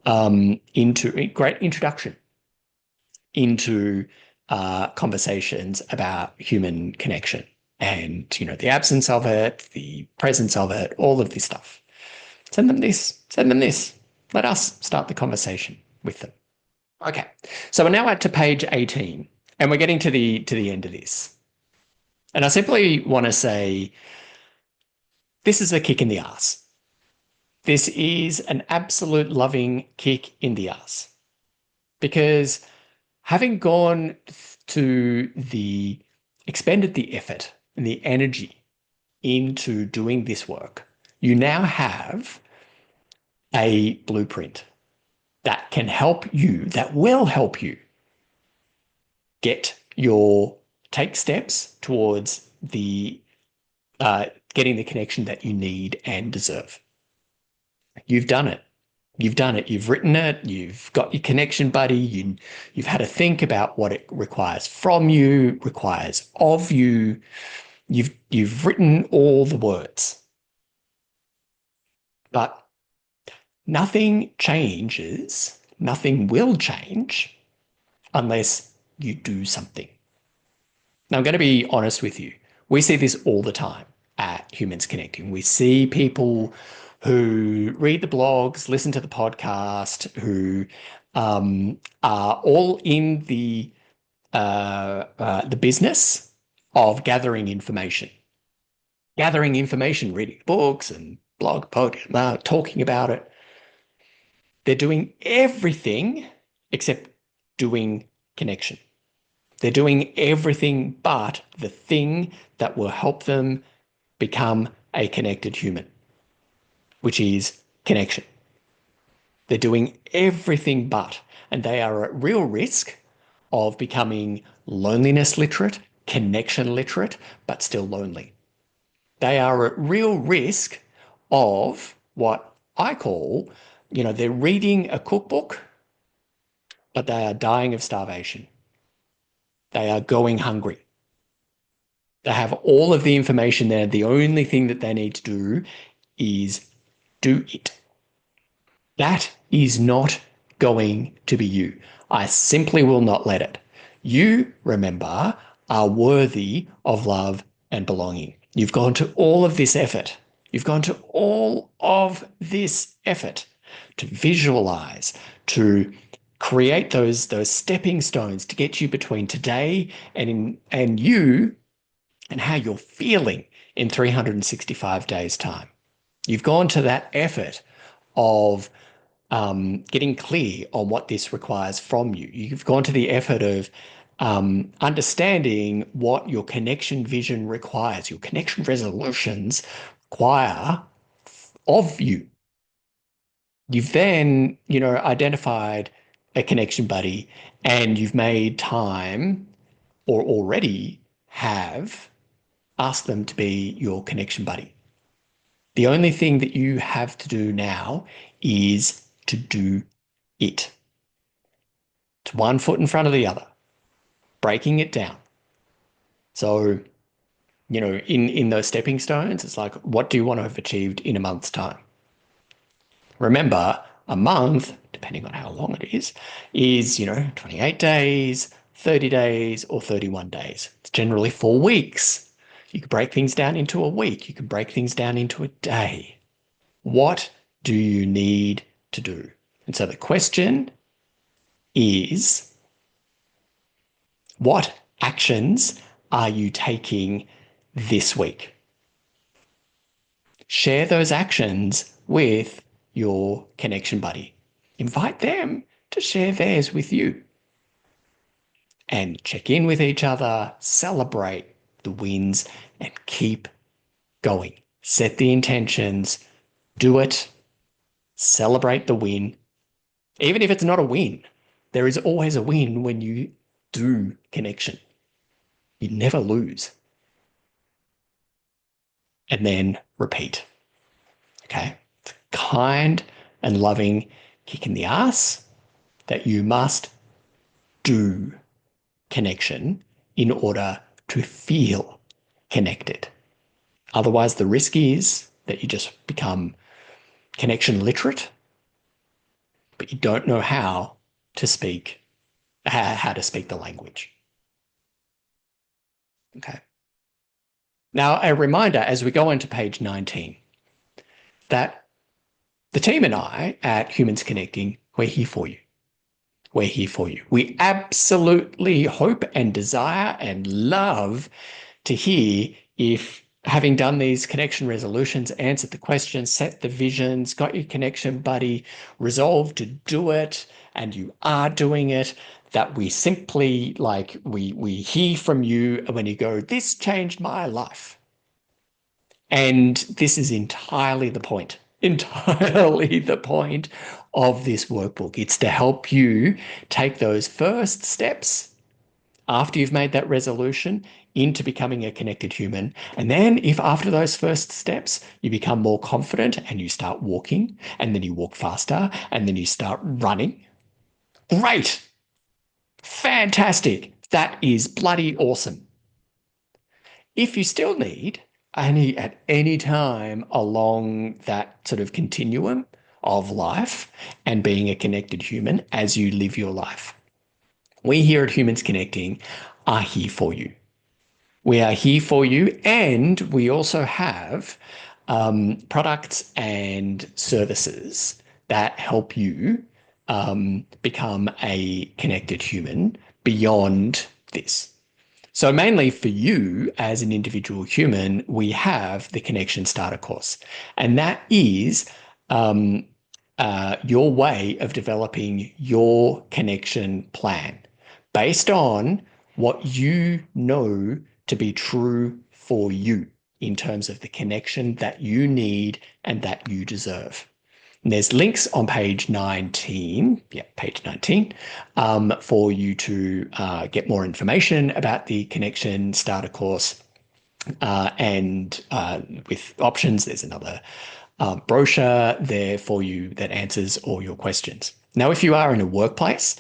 into a great introduction into conversations about human connection and, the absence of it, the presence of it, all of this stuff. Send them this. Send them this. Let us start the conversation with them. Okay, so we're now at to page 18, and we're getting to the end of this. And I simply want to say, this is a kick in the ass. This is an absolute loving kick in the ass. Because having gone to expended the effort and the energy into doing this work, you now have a blueprint that can help you, that will help you take steps towards getting the connection that you need and deserve. You've done it. You've done it. You've written it. You've got your connection buddy. You've had to think about what it requires from you, requires of you. You've written all the words, but nothing changes. Nothing will change unless you do something. Now, I'm going to be honest with you. We see this all the time at Humans Connecting. We see people who read the blogs, listen to the podcast, who are all in the business of gathering information, reading books and blog posts, talking about it. They're doing everything except doing connection. They're doing everything but the thing that will help them become a connected human, which is connection. They're doing everything but, and they are at real risk of becoming loneliness literate, connection literate, but still lonely. They are at real risk of what I call, they're reading a cookbook, but they are dying of starvation. They are going hungry. They have all of the information there. The only thing that they need to do is do it. That is not going to be you. I simply will not let it. You, remember, are worthy of love and belonging. You've gone to all of this effort. You've gone to all of this effort to visualize, to create those stepping stones to get you between today and you and how you're feeling in 365 days' time. You've gone to that effort of getting clear on what this requires from you. You've gone to the effort of understanding what your connection vision requires, your connection resolutions require of you. You've then, identified a connection buddy and you've made time or already have asked them to be your connection buddy. The only thing that you have to do now is to do it. It's one foot in front of the other, breaking it down. So, in those stepping stones, it's like, what do you want to have achieved in a month's time? Remember, a month, depending on how long it is 28 days, 30 days, or 31 days. It's generally 4 weeks. You can break things down into a week. You can break things down into a day. What do you need to do? And so the question is, what actions are you taking this week? Share those actions with your connection buddy. Invite them to share theirs with you. And check in with each other, celebrate the wins, and keep going. Set the intentions, do it, celebrate the win. Even if it's not a win, there is always a win when you do connection. You never lose. And then repeat. Okay? It's a kind and loving kick in the ass that you must do connection in order to feel connected. Otherwise, the risk is that you just become connection literate, but you don't know how to speak the language. Okay. Now, a reminder as we go into page 19 that the team and I at Humans Connecting, we're here for you. We're here for you. We absolutely hope and desire and love to hear if, having done these connection resolutions, answered the questions, set the visions, got your connection buddy, resolved to do it, and you are doing it, that we simply, we hear from you when you go, this changed my life. And this is entirely the point of this workbook. It's to help you take those first steps after you've made that resolution into becoming a connected human. And then if after those first steps, you become more confident and you start walking, and then you walk faster, and then you start running, great, fantastic. That is bloody awesome. If you still need at any time along that sort of continuum of life and being a connected human as you live your life, we here at Humans Connecting are here for you. We are here for you, and we also have products and services that help you become a connected human beyond this. So mainly for you as an individual human, we have the Connection Starter course, and that is your way of developing your connection plan based on what you know to be true for you in terms of the connection that you need and that you deserve. And there's links on page 19, page 19, for you to get more information about the Connection Starter course. And with options, there's another brochure there for you that answers all your questions. Now, if you are in a workplace,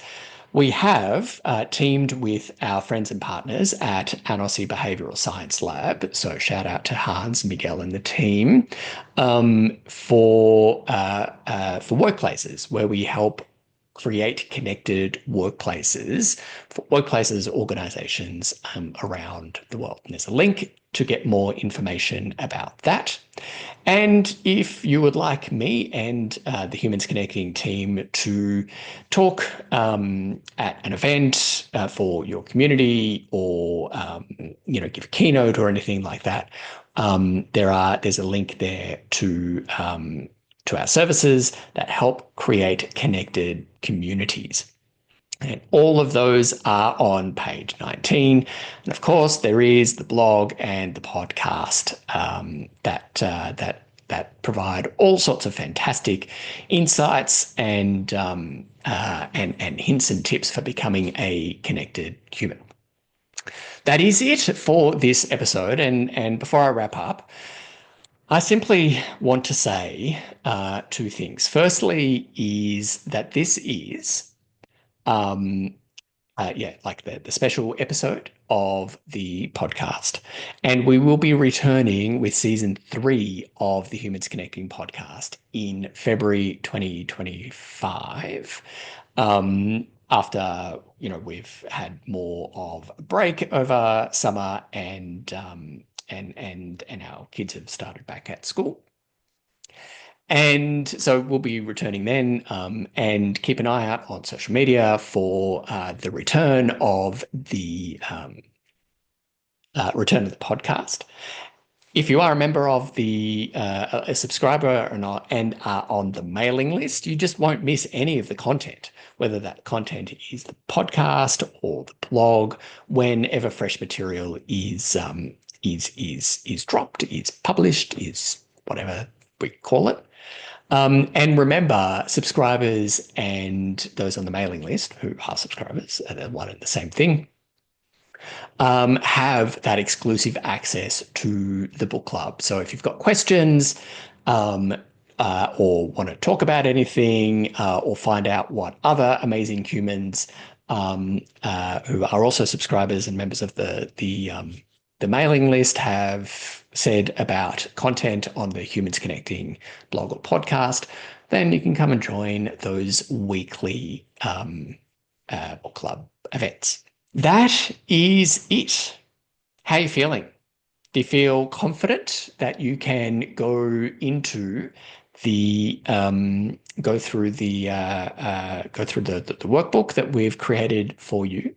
we have teamed with our friends and partners at Anossi Behavioural Science Lab. So shout out to Hans, Miguel, and the team for workplaces where we help create connected workplaces for workplaces, organizations around the world. And there's a link to get more information about that. And if you would like me and the Humans Connecting team to talk at an event for your community or give a keynote or anything like that, there's a link there to our services that help create connected communities. And all of those are on page 19. And of course, there is the blog and the podcast that provide all sorts of fantastic insights and hints and tips for becoming a connected human. That is it for this episode. And before I wrap up, I simply want to say two things. Firstly, is that this is like the special episode of the podcast. And we will be returning with season 3 of the Humans Connecting podcast in February 2025. After we've had more of a break over summer and our kids have started back at school. And so we'll be returning then, and keep an eye out on social media for the return of the podcast. If you are a member of a subscriber or not and are on the mailing list, you just won't miss any of the content, whether that content is the podcast or the blog, whenever fresh material is dropped, is published, is whatever we call it. And remember, subscribers and those on the mailing list who are subscribers are the one and the same thing, have that exclusive access to the book club. So if you've got questions or want to talk about anything or find out what other amazing humans who are also subscribers and members of the mailing list have said about content on the Humans Connecting blog or podcast, then you can come and join those weekly book club events. That is it. How are you feeling? Do you feel confident that you can go into the go through the workbook that we've created for you?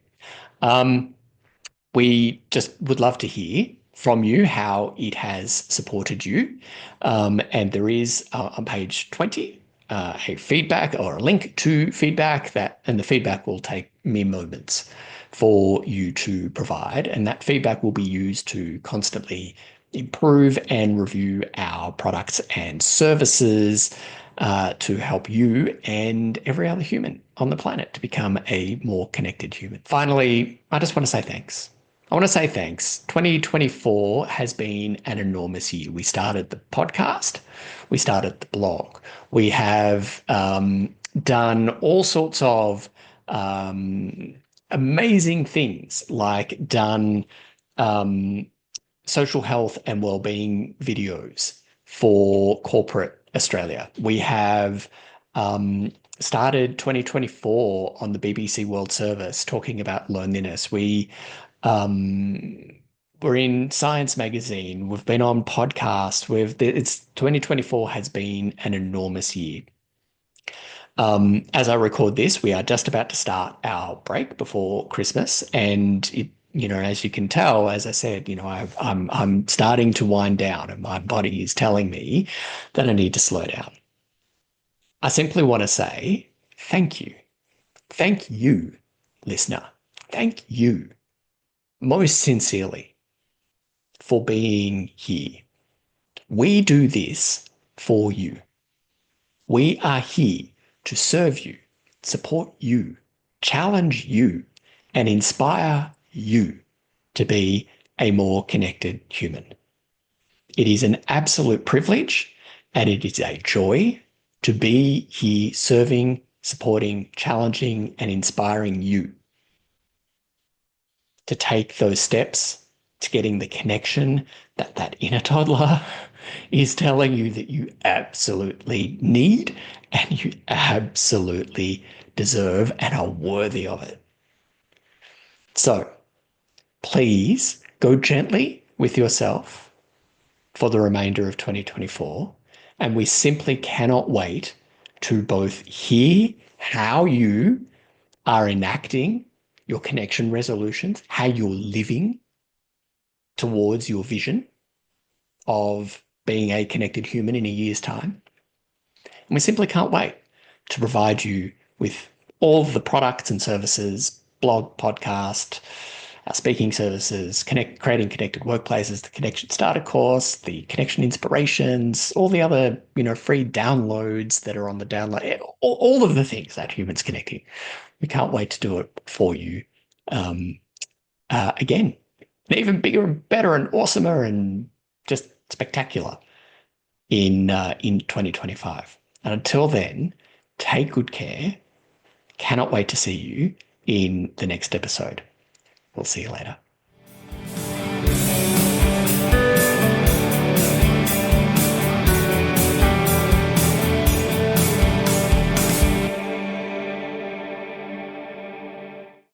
We just would love to hear from you how it has supported you. And there is on page 20 a feedback or a link to feedback and the feedback will take mere moments for you to provide. And that feedback will be used to constantly improve and review our products and services to help you and every other human on the planet to become a more connected human. Finally, I just want to say thanks. I want to say thanks. 2024 has been an enormous year. We started the podcast, we started the blog, we have done all sorts of um, amazing things, like done um, social health and wellbeing videos for corporate Australia. We have started 2024 on the BBC World Service talking about loneliness. Um, we're in Science Magazine. We've been on podcasts. It's 2024 has been an enormous year. As I record this, we are just about to start our break before Christmas, and as you can tell, as I said, I'm starting to wind down, and my body is telling me that I need to slow down. I simply want to say thank you. Thank you, listener. Thank you most sincerely for being here. We do this for you. We are here to serve you, support you, challenge you, and inspire you to be a more connected human. It is an absolute privilege and it is a joy to be here serving, supporting, challenging, and inspiring you to take those steps to getting the connection that that inner toddler is telling you that you absolutely need and you absolutely deserve and are worthy of it. So please go gently with yourself for the remainder of 2024. And we simply cannot wait to both hear how you are enacting your connection resolutions, how you're living towards your vision of being a connected human in a year's time. And we simply can't wait to provide you with all of the products and services, blog, podcast, speaking services, creating connected workplaces, the Connection Starter course, the Connection Inspirations, all the other free downloads that are on the download, all of the things that Humans Connecting. We can't wait to do it for you again. Even bigger and better and awesomer and just spectacular in 2025. And until then, take good care. Cannot wait to see you in the next episode. We'll see you later.